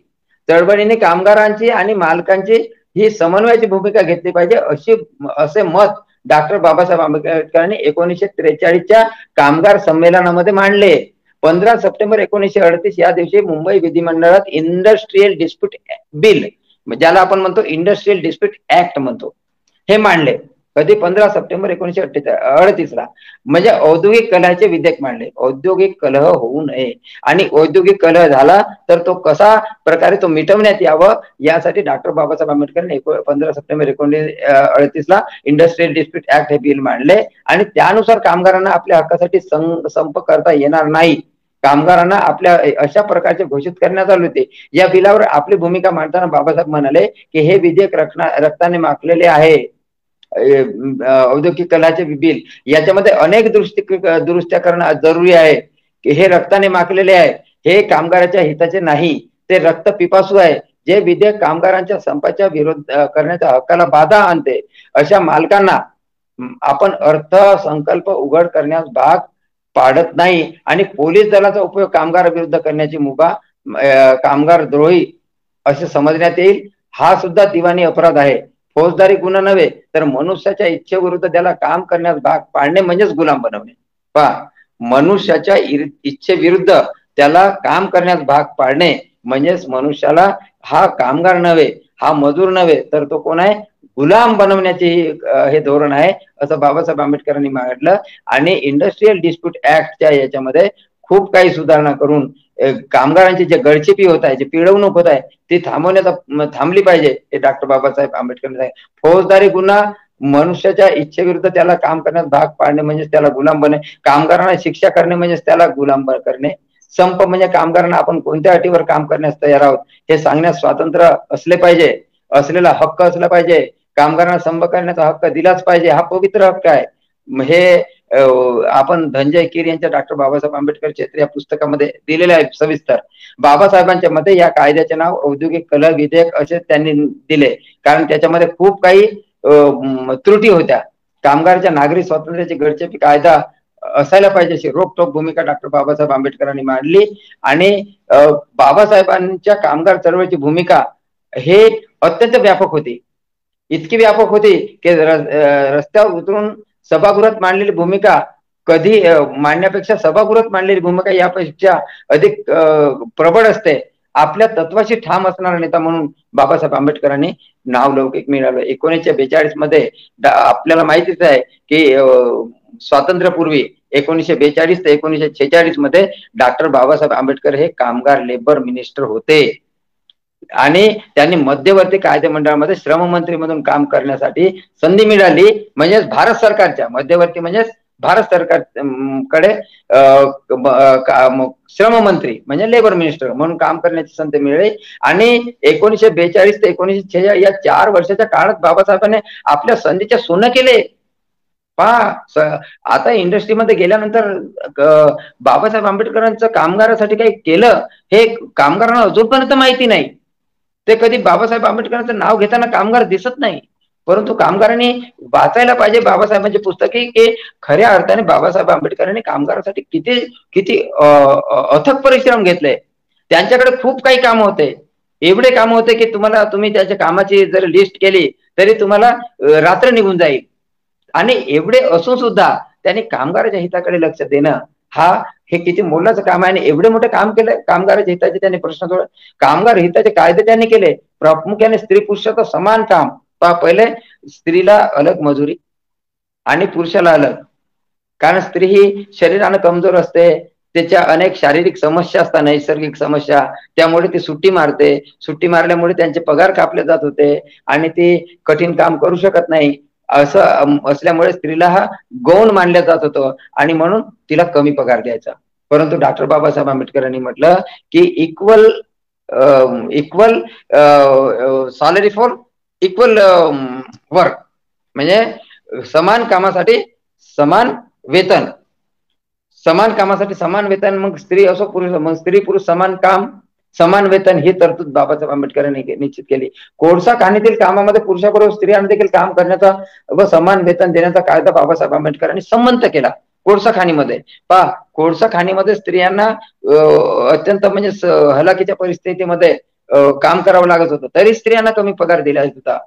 चळवळीने कामगारांची आणि मालकांची ही समन्वयाची भूमिका घेतली पाहिजे असे मत डॉक्टर बाबासाहेब आंबेडकरांनी 1943च्या कामगार संमेलनामध्ये मांडले. 15 सप्टेंबर 1938 या दिवशी मुंबई विधिमंडळात इंडस्ट्रियल डिस्प्यूट बिल, ज्याला आपण म्हणतो इंडस्ट्रियल डिस्प्यूट ऍक्ट म्हणतो, हे मांडले. कधी? 15 सप्टेंबर 1938 ला. म्हणजे औद्योगिक कलहाचे विधेयक मांडले. औद्योगिक कलह होऊ नये आणि औद्योगिक कलह झाला तर तो कसा प्रकारे तो मिटवण्यात यावं यासाठी डॉक्टर बाबासाहेब आंबेडकरांनी 15 सप्टेंबर 1938 ला इंडस्ट्रियल डिस्प्यूट ऍक्ट हे बिल मांडले आणि त्यानुसार कामगारांना आपल्या हक्कासाठी संप करता येणार नाही. कामगारांना आपल्या अशा प्रकारचे घोषित करण्यात आले होते. या बिलावर आपली भूमिका मांडताना बाबासाहेब म्हणाले की हे विधेयक रक्ताने माखलेले आहे. औद्योगिक कलहाचे बिल याच्यामध्ये अनेक दुरुस्त्या करणं जरुरी आहे. की हे रक्ताने माखलेले आहे, हे कामगाराच्या हिताचे नाही, ते रक्त पिपासू आहे. जे विधेयक कामगारांच्या संपाच्या विरोध करण्याच्या हक्काला बाधा आणते अशा मालकांना आपण अर्थसंकल्प उघड करण्यास भाग पाडत नाही आणि पोलीस दलाचा उपयोग कामगाराविरुद्ध करण्याची मुभा कामगार द्रोही असे समजण्यात येईल. हा सुद्धा दिवाणी अपराध आहे. फौजदारी गुन्हा नव्हे तर मनुष्याच्या इच्छेविरुद्ध त्याला काम करण्यास भाग पाडणे म्हणजेच गुलाम बनवणे. पहा, मनुष्याच्या इच्छेविरुद्ध त्याला काम करण्यास भाग पाडणे म्हणजेच मनुष्याला हा कामगार नव्हे, हा मजूर नव्हे, तर तो कोण आहे? गुलाम बनवण्याचे हे धोरण आहे असं बाबासाहेब आंबेडकरांनी मांडलं. आणि इंडस्ट्रियल डिस्प्यूट ऍक्टच्या याच्यामध्ये खूप काही सुधारणा करून कामगारांची जे गळचेपी होत आहे, जी पिळवणूक होत आहे ती थांबली पाहिजे हे डॉक्टर बाबासाहेब आंबेडकर. फौजदारी गुन्हा मनुष्याच्या इच्छेविरुद्ध त्याला काम करण्यास भाग पाडणे म्हणजेच त्याला गुलाम बनणे, कामगारांना शिक्षा करणे म्हणजेच त्याला गुलाम करणे, संप म्हणजे कामगारांना आपण कोणत्या अटीवर काम करण्यास तयार आहोत हे सांगण्यास स्वातंत्र्य असले पाहिजे, असलेला हक्क असला पाहिजे. कामगारांना संप करण्याचा हक्क दिलाच पाहिजे, हा पवित्र हक्क आहे. हे आपण धनंजय कीर यांच्या डॉक्टर बाबासाहेब आंबेडकर क्षेत्र या पुस्तकामध्ये दिलेले आहे सविस्तर. बाबासाहेबांच्या मते या कायद्याचे नाव औद्योगिक कलह विधेयक असे त्यांनी दिले, कारण त्याच्यामध्ये खूप काही त्रुटी होत्या. कामगारांच्या नागरी स्वातंत्र्याची गळचेपी कायदा असायला पाहिजे अशी रोखठोक भूमिका डॉक्टर बाबासाहेब आंबेडकरांनी मांडली. आणि बाबासाहेबांच्या कामगार चळवळीची भूमिका हे अत्यंत व्यापक होती. इतकी व्यापक होती की रस्त्यावर उतरून सभागृहात मांडलेली भूमिका कधी मांडण्यापेक्षा सभागृहात मांडलेली भूमिका यापेक्षा अधिक प्रबळ असते. आपल्या तत्वाशी ठाम असणारा नेता म्हणून बाबासाहेब आंबेडकरांनी नावलौकिक मिळालं. 1942 मध्ये आपल्याला माहितीच आहे की स्वातंत्र्यापूर्वी 1942 ते 1946 मध्ये डॉक्टर बाबासाहेब आंबेडकर हे कामगार लेबर मिनिस्टर होते आणि त्यांनी मध्यवर्ती कायदेमंडळामध्ये श्रममंत्री म्हणून काम करण्यासाठी संधी मिळाली. म्हणजेच भारत सरकारच्या मध्यवर्ती म्हणजेच भारत सरकारकडे श्रममंत्री म्हणजे लेबर मिनिस्टर म्हणून काम करण्याची संधी मिळाली. आणि 1942 ते 1946 या 4 वर्षाच्या काळात बाबासाहेबांनी आपल्या संधीच्या सोनं केले. पहा आता इंडस्ट्रीमध्ये गेल्यानंतर बाबासाहेब आंबेडकरांचं कामगारासाठी काही केलं हे कामगारांना अजूनपर्यंत माहिती नाही. ते कधी बाबासाहेब आंबेडकरांचं नाव घेताना कामगार दिसत नाही. परंतु कामगारांनी वाचायला पाहिजे बाबासाहेबांची पुस्तके की खऱ्या अर्थाने बाबासाहेब आंबेडकरांनी कामगारांसाठी किती किती अथक परिश्रम घेतले. त्यांच्याकडे खूप काही काम होते. एवढे काम होते की तुम्ही त्याच्या कामाची जर लिस्ट केली तरी तुम्हाला रात्र निघून जाईल. आणि एवढे असून सुद्धा त्यांनी कामगाराच्या हिताकडे लक्ष देणं हे किती मोलाचं काम आहे. आणि एवढे मोठे काम केलं कामगाराच्या हिताचे त्यांनी प्रश्न सोडवले. कामगार हिताचे कायदे त्यांनी केले. प्रामुख्याने स्त्री पुरुषाचं समान काम. पहिले स्त्रीला अलग मजुरी आणि पुरुषाला अलग. कारण स्त्री ही शरीरानं कमजोर असते. त्याच्या अनेक शारीरिक समस्या असतात, नैसर्गिक समस्या. त्यामुळे ती सुट्टी मारते. सुट्टी मारल्यामुळे त्यांचे पगार कापले जात होते आणि ती कठीण काम करू शकत नाही. असं असल्यामुळे स्त्रीला हा गौण मानलं जात होतं आणि म्हणून तिला कमी पगार द्यायचा. परंतु डॉक्टर बाबासाहेब आंबेडकरांनी म्हटलं की equal salary for equal work म्हणजे समान कामासाठी समान वेतन. समान कामासाठी समान वेतन. मग स्त्री असो पुरुष, मग स्त्री पुरुष समान काम समान वेतन ही तरतूद बाबासाहेब आंबेडकरांनी निश्चित केली. कोळसा खाणीतील कामामध्ये पुरुषाबरोबर स्त्रियांना देखील काम करण्याचा व समान वेतन देण्याचा कायदा बाबासाहेब आंबेडकरांनी संमत केला. कोळसा खाणीमध्ये कोळसा खाणीमध्ये स्त्रियांना अत्यंत म्हणजे हलाखीच्या परिस्थितीमध्ये काम करावं लागत होतं, तरी स्त्रियांना कमी पगार दिला होता.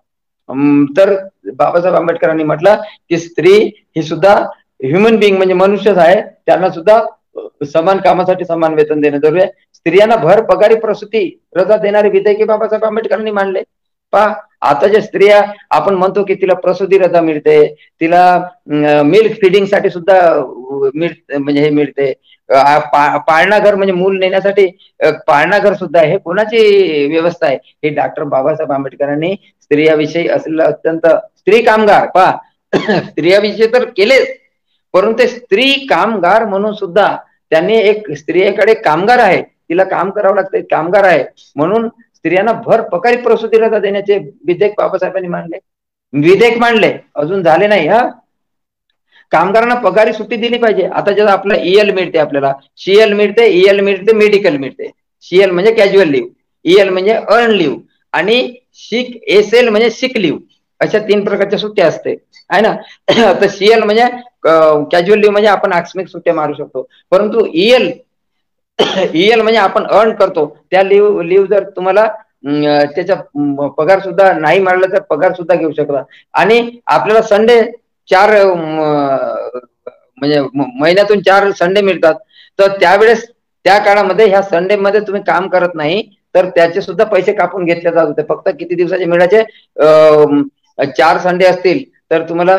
तर बाबासाहेब आंबेडकरांनी म्हटलं की स्त्री ही सुद्धा ह्युमन बिंग म्हणजे मनुष्यच आहे. त्यांना सुद्धा समान कामासाठी समान वेतन देणं जरुरी आहे. स्त्रियांना भर पगारी प्रसूती रजा देणारे विधेयक बाबासाहेब आंबेडकरांनी मांडले. आता ज्या स्त्रिया आपण म्हणतो की तिला प्रसूती रजा मिळते, तिला मिल्क फिडिंग साठी सुद्धा म्हणजे हे मिळते. पाळणा घर म्हणजे मूल नेण्यासाठी पाळणा घर सुद्धा हे कोणाची व्यवस्था आहे? हे डॉक्टर बाबासाहेब आंबेडकरांनी स्त्रियाविषयी असलेलं अत्यंत स्त्री कामगार स्त्रियाविषयी तर केलेच, परंतु स्त्री कामगार म्हणून सुद्धा त्यांनी एक स्त्रियेकडे कामगार आहे, तिला काम करावं लागतं, कामगार आहे म्हणून स्त्रियांना भर पगारी प्रसूती रजा देण्याचे विधेयक बाबासाहेबांनी मांडले. विधेयक मांडले, अजून झाले नाही. कामगारांना पगारी सुट्टी दिली पाहिजे. आता जेव्हा आपला ईएल मिळते, आपल्याला सीएल मिळते, ईएल मिळते, मेडिकल मिळते. सीएल म्हणजे कॅज्युअल लिव्ह, ईएल म्हणजे अर्न लिव्ह आणि एसएल म्हणजे सिक लिव्ह. अशा 3 प्रकारच्या सुट्ट्या असते आहे ना. तर सीएल म्हणजे कॅज्युअल लिव्ह म्हणजे आपण आकस्मिक सुट्ट्या मारू शकतो. परंतु ईएल म्हणजे आपण अर्न करतो त्या लिव्ह जर तुम्हाला त्याचा पगार सुद्धा नाही मिळाला तर पगार सुद्धा घेऊ शकता. आणि आपल्याला संडे 4 म्हणजे महिन्यातून 4 संडे मिळतात. तर त्यावेळेस त्या काळामध्ये ह्या संडे मध्ये तुम्ही काम करत नाही तर त्याचे सुद्धा पैसे कापून घेतले जात होते. फक्त किती दिवसाचे मिळायचे? 4 संडे असतील तर तुम्हाला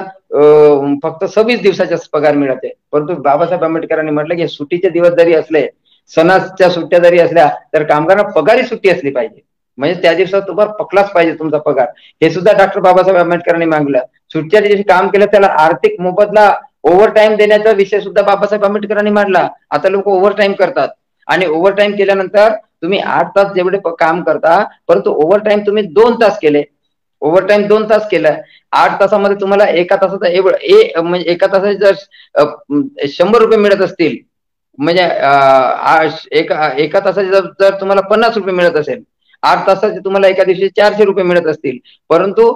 फक्त 26 दिवसाचा पगार मिळते. परंतु बाबासाहेब आंबेडकरांनी म्हटलं की सुट्टीचे दिवस जरी असले, सणाच्या सुट्ट्या जरी असल्या तर कामगारांना पगारी सुट्टी असली पाहिजे. म्हणजे त्या दिवसात तुम्हाला पकडलाच पाहिजे तुमचा पगार. हे सुद्धा डॉक्टर बाबासाहेब आंबेडकरांनी मागलं. सुट्ट्या दिवशी काम केलं त्याला आर्थिक मोबदला ओव्हर टाइम देण्याचा विषय सुद्धा बाबासाहेब आंबेडकरांनी मांडला. आता लोक ओव्हर टाइम करतात आणि ओव्हर टाइम केल्यानंतर तुम्ही 8 तास जेवढे काम करता, परंतु ओव्हर टाइम तुम्ही 2 तास केले. ओव्हर टाइम 2 तास केलं, 8 तासामध्ये तुम्हाला एका तासाचा म्हणजे एका तासाचे जर 100 रुपये मिळत असतील, म्हणजे एका तासाचे जर तुम्हाला 50 रुपये मिळत असेल, 8 तासाचे तुम्हाला एका दिवशी 400 रुपये मिळत असतील, परंतु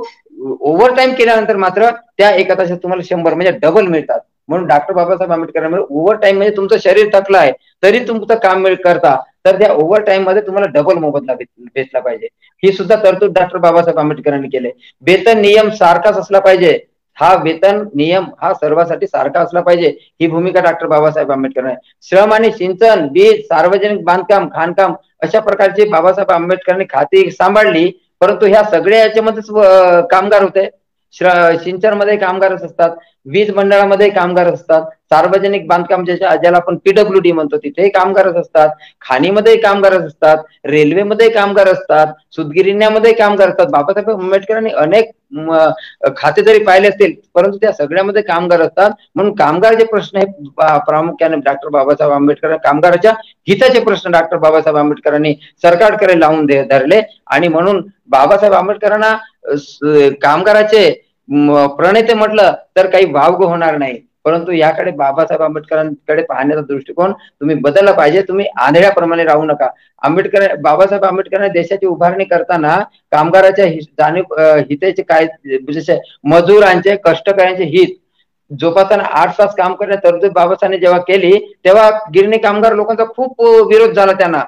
ओव्हर टाइम केल्यानंतर मात्र त्या एका तासात तुम्हाला 100 म्हणजे डबल मिळतात. म्हणून डॉक्टर बाबासाहेब आंबेडकरांमुळे ओव्हर टाइम म्हणजे तुमचं शरीर थकलं आहे तरी तुमचं काम करता, तर त्या ओव्हर टाइम मध्ये तुम्हाला डबल मोबदला भेटला पाहिजे. ही सुद्धा तरतूद डॉक्टर बाबासाहेब आंबेडकरांनी केले. वेतन नियम सारखाच असला पाहिजे. हा वेतन नियम हा सर्वांसाठी सारखा असला पाहिजे, ही भूमिका डॉक्टर बाबासाहेब आंबेडकर. श्रम आणि सिंचन, वीज, सार्वजनिक बांधकाम, खाणकाम अशा प्रकारची बाबासाहेब आंबेडकरांनी खाती सांभाळली. परंतु ह्या सगळ्या याच्यामध्येच कामगार होते. सिंचन मध्ये कामगारच असतात, वीज मंडळामध्ये कामगार असतात, सार्वजनिक बांधकाम ज्याला आपण पीडब्ल्यूडी म्हणतो तिथेही कामगारच असतात, खाणीमध्ये कामगारच असतात, रेल्वेमध्ये कामगार असतात, सूतगिरण्यामध्ये कामगार असतात. बाबासाहेब आंबेडकरांनी अनेक खाते जरी पाहिले असतील परंतु त्या सगळ्यामध्ये कामगार असतात. म्हणून कामगारचे प्रश्न हे प्रामुख्याने डॉक्टर बाबासाहेब आंबेडकर कामगाराच्या हिताचे प्रश्न डॉक्टर बाबासाहेब आंबेडकरांनी सरकारकडे लावून धरले. आणि म्हणून बाबासाहेब आंबेडकरांना कामगाराचे प्रणेते म्हटलं तर काही वावग होणार नाही. परंतु याकडे बाबासाहेब आंबेडकरांकडे पाहण्याचा दृष्टिकोन तुम्ही बदलला पाहिजे. तुम्ही आंधळ्याप्रमाणे राहू नका. बाबासाहेब आंबेडकरांनी देशाची उभारणी करताना कामगाराच्या जाणीव हिताचे काय जसे मजुरांचे कष्टकऱ्यांचे हित जोपासताना 8 तास काम करण्यास तरतूद बाबासाहेबांनी जेव्हा केली तेव्हा गिरणी कामगार लोकांचा खूप विरोध झाला त्यांना,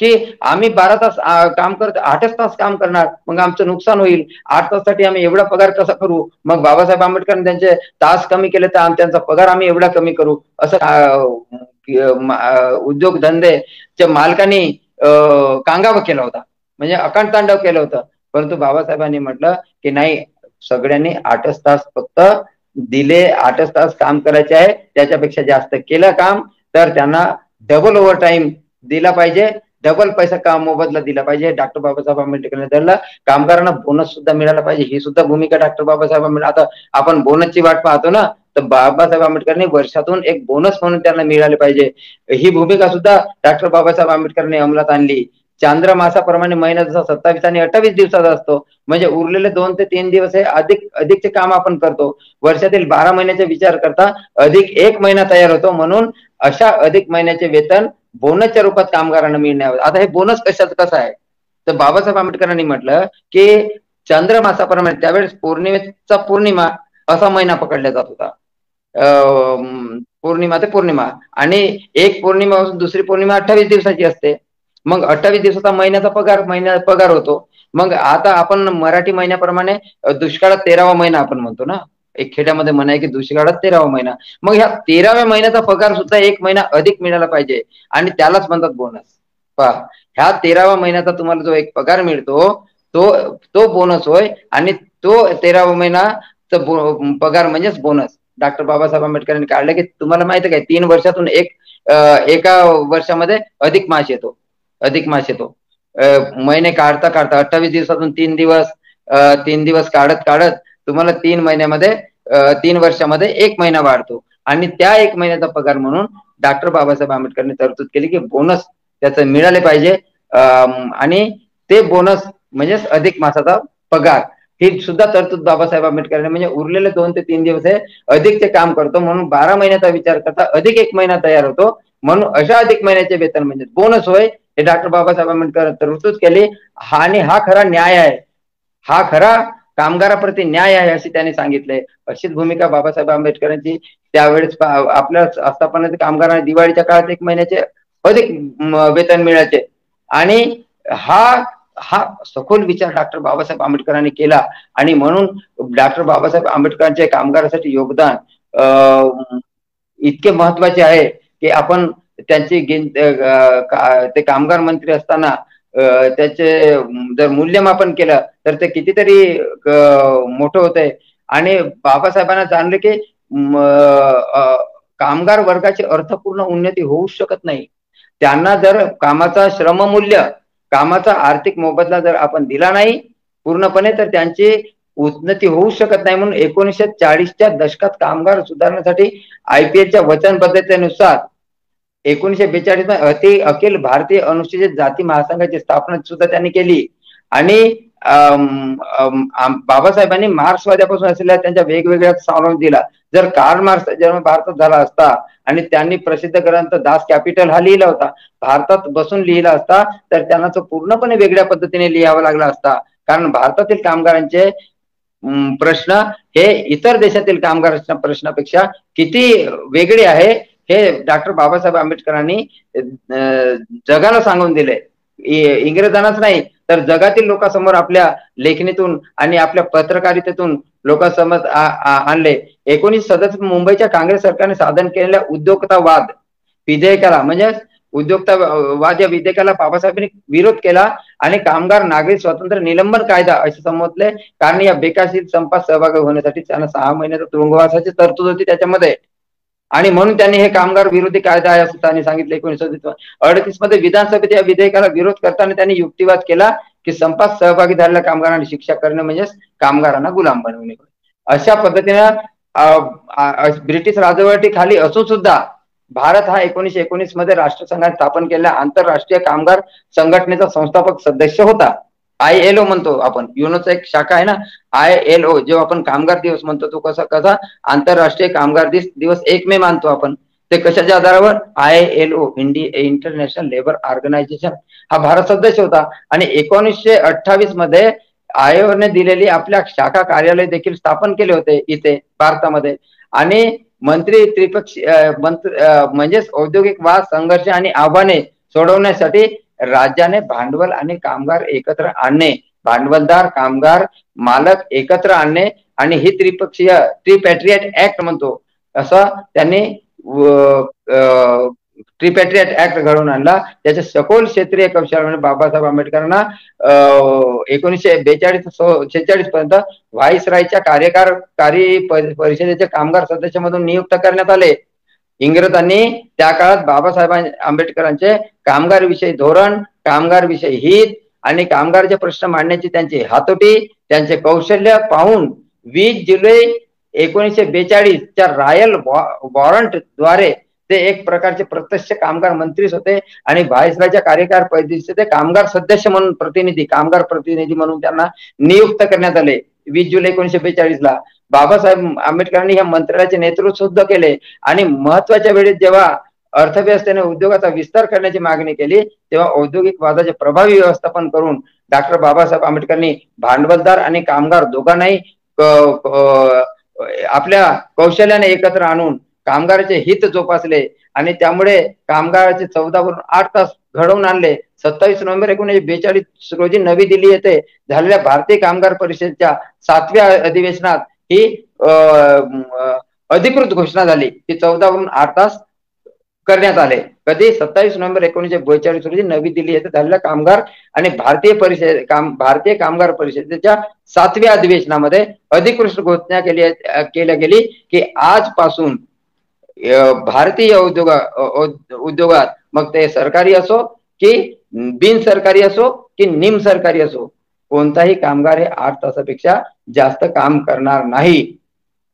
की आम्ही 12 तास काम करत 8च तास काम करणार, मग आमचं नुकसान होईल. 8 तासासाठी आम्ही एवढा पगार कसा करू? मग बाबासाहेब आंबेडकरांनी त्यांचे तास कमी केले तर त्यांचा पगार आम्ही एवढा कमी करू असं उद्योगधंदेच्या मालकांनी कांगावा केला होता, म्हणजे अकांड तांडव केलं होतं. परंतु बाबासाहेबांनी म्हटलं की नाही, सगळ्यांनी 8च तास फक्त दिले, 8च तास काम करायचे आहे. त्याच्यापेक्षा जास्त केलं काम तर त्यांना डबल ओव्हर टाइम दिला पाहिजे, डबल पैसा मोबदला दिला पाहिजे. डॉक्टर बाबासाहेब आंबेडकरांनी धरला. कामगारांना बोनस सुद्धा मिळाला पाहिजे, ही सुद्धा भूमिका डॉक्टर बाबासाहेब आंबेडकर. आता आपण बोनसची वाट पाहतो ना, तर बाबासाहेब आंबेडकरांनी वर्षातून एक बोनस म्हणून त्यांना मिळाले पाहिजे, ही भूमिका सुद्धा डॉक्टर बाबासाहेब आंबेडकरांनी अंमलात आणली. चांद्रमासाप्रमाणे महिना जसा 27 आणि 28 दिवसाचा असतो, म्हणजे उरलेले 2 ते 3 दिवस हे अधिकचे काम आपण करतो. वर्षातील 12 महिन्याचा विचार करता अधिक 1 महिना तयार होतो. म्हणून अशा अधिक महिन्याचे वेतन बोनसच्या रूपात कामगारांना मिळण्यावर. आता हे बोनस कसं आहे, तर बाबासाहेब आंबेडकरांनी म्हटलं की चांद्रमासाप्रमाणे त्यावेळेस पौर्णिमेचा पौर्णिमा असा महिना पकडला जात होता. पौर्णिमा ते पौर्णिमा, आणि एक पौर्णिमापासून दुसरी पौर्णिमा 28 दिवसाची असते. मग 28 दिवसाचा महिन्याचा पगार होतो. मग आता आपण मराठी महिन्याप्रमाणे दुष्काळात 13वा महिना आपण म्हणतो ना, एक खेड्यामध्ये म्हणाय की दुष्काळात 13वा महिना. मग ह्या 13व्या महिन्याचा पगार सुद्धा 1 महिना अधिक मिळाला पाहिजे, आणि त्यालाच म्हणतात बोनस. पहा, ह्या 13व्या महिन्याचा तुम्हाला जो एक पगार मिळतो तो बोनस होय, आणि तो 13वा महिनाचा पगार म्हणजेच बोनस. डॉक्टर बाबासाहेब आंबेडकरांनी काढलं की तुम्हाला माहिती आहे काय, 3 वर्षातून एका वर्षामध्ये अधिक मास येतो. महिने काढता 28 दिवसातून 3 दिवस काढत तुम्हाला 3 महिन्यामध्ये 3 वर्षामध्ये 1 महिना वाढतो. आणि त्या 1 महिन्याचा पगार म्हणून डॉक्टर बाबासाहेब आंबेडकरांनी तरतूद केली की बोनस त्याचं मिळाले पाहिजे. आणि ते बोनस म्हणजेच अधिक मासाचा पगार, ही सुद्धा तरतूद बाबासाहेब आंबेडकरांनी, म्हणजे उरलेले 2 ते 3 दिवस हे अधिकचे काम करतो म्हणून 12 महिन्याचा विचार करता अधिक 1 महिना तयार होतो. म्हणून अशा अधिक महिन्याचे वेतन म्हणजे बोनस होय, हे डॉक्टर बाबासाहेब आंबेडकर तरतूद केली. आणि हा खरा न्याय आहे, हा खरा कामगाराप्रती न्याय आहे असे त्यांनी सांगितले. अशीच भूमिका बाबासाहेब आंबेडकरांची त्यावेळेस आपल्या आस्थापनाचे कामगारांना दिवाळीच्या काळात 1 महिन्याचे अधिक वेतन मिळायचे. आणि हा सखोल विचार डॉक्टर बाबासाहेब आंबेडकरांनी केला. आणि म्हणून डॉक्टर बाबासाहेब आंबेडकरांचे कामगारासाठी योगदान इतके महत्वाचे आहे की आपण त्यांची ते कामगार मंत्री असताना त्याचे जर मूल्यमापन केलं तर ते कितीतरी मोठं होतंय. आणि बाबासाहेबांना जाणले की कामगार वर्गाची अर्थपूर्ण उन्नती होऊ शकत नाही. त्यांना जर कामाचा श्रममूल्य, कामाचा आर्थिक मोबदला जर आपण दिला नाही पूर्णपणे, तर त्यांची उन्नती होऊ शकत नाही. म्हणून 1940च्या दशकात कामगार सुधारण्यासाठी IPLच्या वचनबद्धतेनुसार 1942 मध्ये अखिल भारतीय अनुसूचित जाती महासंघाची स्थापना सुद्धा त्यांनी केली. आणि बाबासाहेबांनी मार्क्सवाद्यापासून असलेल्या त्यांच्या वेगवेगळ्या सवलती दिला. जर कार्ल मार्क्स जन्म भारतात झाला असता आणि त्यांनी प्रसिद्ध ग्रंथ दास कॅपिटल हा लिहिला होता, भारतात बसून लिहिला असता, तर त्यांना तो पूर्णपणे वेगळ्या पद्धतीने लिहावा लागला असता. कारण भारतातील कामगारांचे प्रश्न हे इतर देशातील कामगारांच्या प्रश्नापेक्षा किती वेगळे आहे हे डॉक्टर बाबासाहेब आंबेडकरांनी जगाला सांगून दिले. इंग्रजांनाच नाही तर जगातील लोकांसमोर आपल्या लेखणीतून आणि आपल्या पत्रकारितेतून लोकांसमोर आणले. 1967 मुंबईच्या काँग्रेस सरकारने सादर केलेल्या उद्योगतावाद विधेयकाला म्हणजे उद्योगतावाद या विधेयकाला बाबासाहेबांनी विरोध केला आणि कामगार नागरिक स्वातंत्र्य निलंबन कायदा असे संबोधले. कारण या बेकायदेशीर संपात सहभागी होण्यासाठी त्यांना 6 महिन्याचा तुरुंगवासाची तरतूद होती त्याच्यामध्ये आणि म्हणून त्यांनी हे कामगार विरोधी कायदा आहे असं त्यांनी सांगितलं. 1938 मध्ये विधानसभेत या विधेयकाला विरोध करताना त्यांनी युक्तिवाद केला की संपात सहभागी झालेल्या कामगारांना शिक्षा करणे म्हणजे कामगारांना गुलाम बनवणे. अशा पद्धतीने ब्रिटिश राजवटीखाली असून सुद्धा भारत हा 1919 मध्ये राष्ट्रसंघाने स्थापन केलेल्या आंतरराष्ट्रीय कामगार संघटनेचा संस्थापक सदस्य होता. ILO म्हणतो आपण, युनोचा एक शाखा आहे ना ILO. जेव्हा आपण कामगार दिवस म्हणतो तो कसा आंतरराष्ट्रीय कामगार दिवस 1 मे मानतो आपण. ते कशाच्या आधारावर ILO इंटरनॅशनल लेबर ऑर्गनायझेशन हा भारत सदस्य होता आणि 1928 मध्ये ILO ने दिलेली आपल्या शाखा कार्यालय देखील स्थापन केले होते इथे भारतामध्ये आणि मंत्री त्रिपक्षीय म्हणजेच औद्योगिक वाद संघर्ष आणि आव्हाने सोडवण्यासाठी राज्याने भांडवल आणि कामगार एकत्र आणणे, भांडवलदार कामगार मालक एकत्र आणणे आणि ही ट्रिपॅट्रिएट ऍक्ट म्हणतो असं त्यांनी ट्रिपॅट्रिएट ऍक्ट घडवून आणला. त्याच्या सखोल क्षेत्रीय कौशल्याने बाबासाहेब आंबेडकरांना 1942-46 पर्यंत व्हाईसरायच्या कार्यकारी परिषदेचे कामगार सदस्यामधून नियुक्त करण्यात आले. इंग्रजांनी त्या काळात बाबासाहेब आंबेडकरांचे कामगार विषयी धोरण, कामगार विषयी हित आणि कामगारचे प्रश्न मांडण्याची त्यांची हातोटी, त्यांचे कौशल्य पाहून 20 जुलै 1942 च्या रॉयल वॉरंट द्वारे ते एक प्रकारचे प्रत्यक्ष कामगार मंत्रीच होते आणि व्हाईसरायच्या कार्यकारी परिषदेचे कामगार सदस्य म्हणून कामगार प्रतिनिधी म्हणून त्यांना नियुक्त करण्यात आले. 20 जुलै 1942 ला बाबासाहेब आंबेडकरांनी या मंत्रालयाचे नेतृत्व सुद्धा केले आणि महत्वाच्या वेळेत जेव्हा अर्थव्यवस्थेने उद्योगाचा विस्तार करण्याची मागणी केली तेव्हा औद्योगिक वादाचे प्रभावी व्यवस्थापन करून डॉक्टर बाबासाहेब आंबेडकरांनी भांडवलदार आणि कामगार दोघांनाही आपल्या कौशल्याने एकत्र आणून कामगाराचे हित जोपासले आणि त्यामुळे कामगाराचे 14 वरून 8 तास घडवून आणले. 27 नोव्हेंबर 1942 रोजी नवी दिल्ली येथे झालेल्या भारतीय कामगार परिषदेच्या 7व्या अधिवेशनात ही अधिकृत घोषणा झाली की 14 वरून 8 तास करण्यात आले. कधी 27 नोव्हेंबर 1942 रोजी नवी दिल्ली येथे झालेल्या कामगार आणि भारतीय कामगार परिषदेच्या 7व्या अधिवेशनामध्ये अधिकृत घोषणा केल्या गेली की आजपासून भारतीय उद्योगात मग ते सरकारी असो की बिनसरकारी असो की निम सरकारी असो कोणताही कामगार हे 8 तासापेक्षा जास्त काम करणार नाही.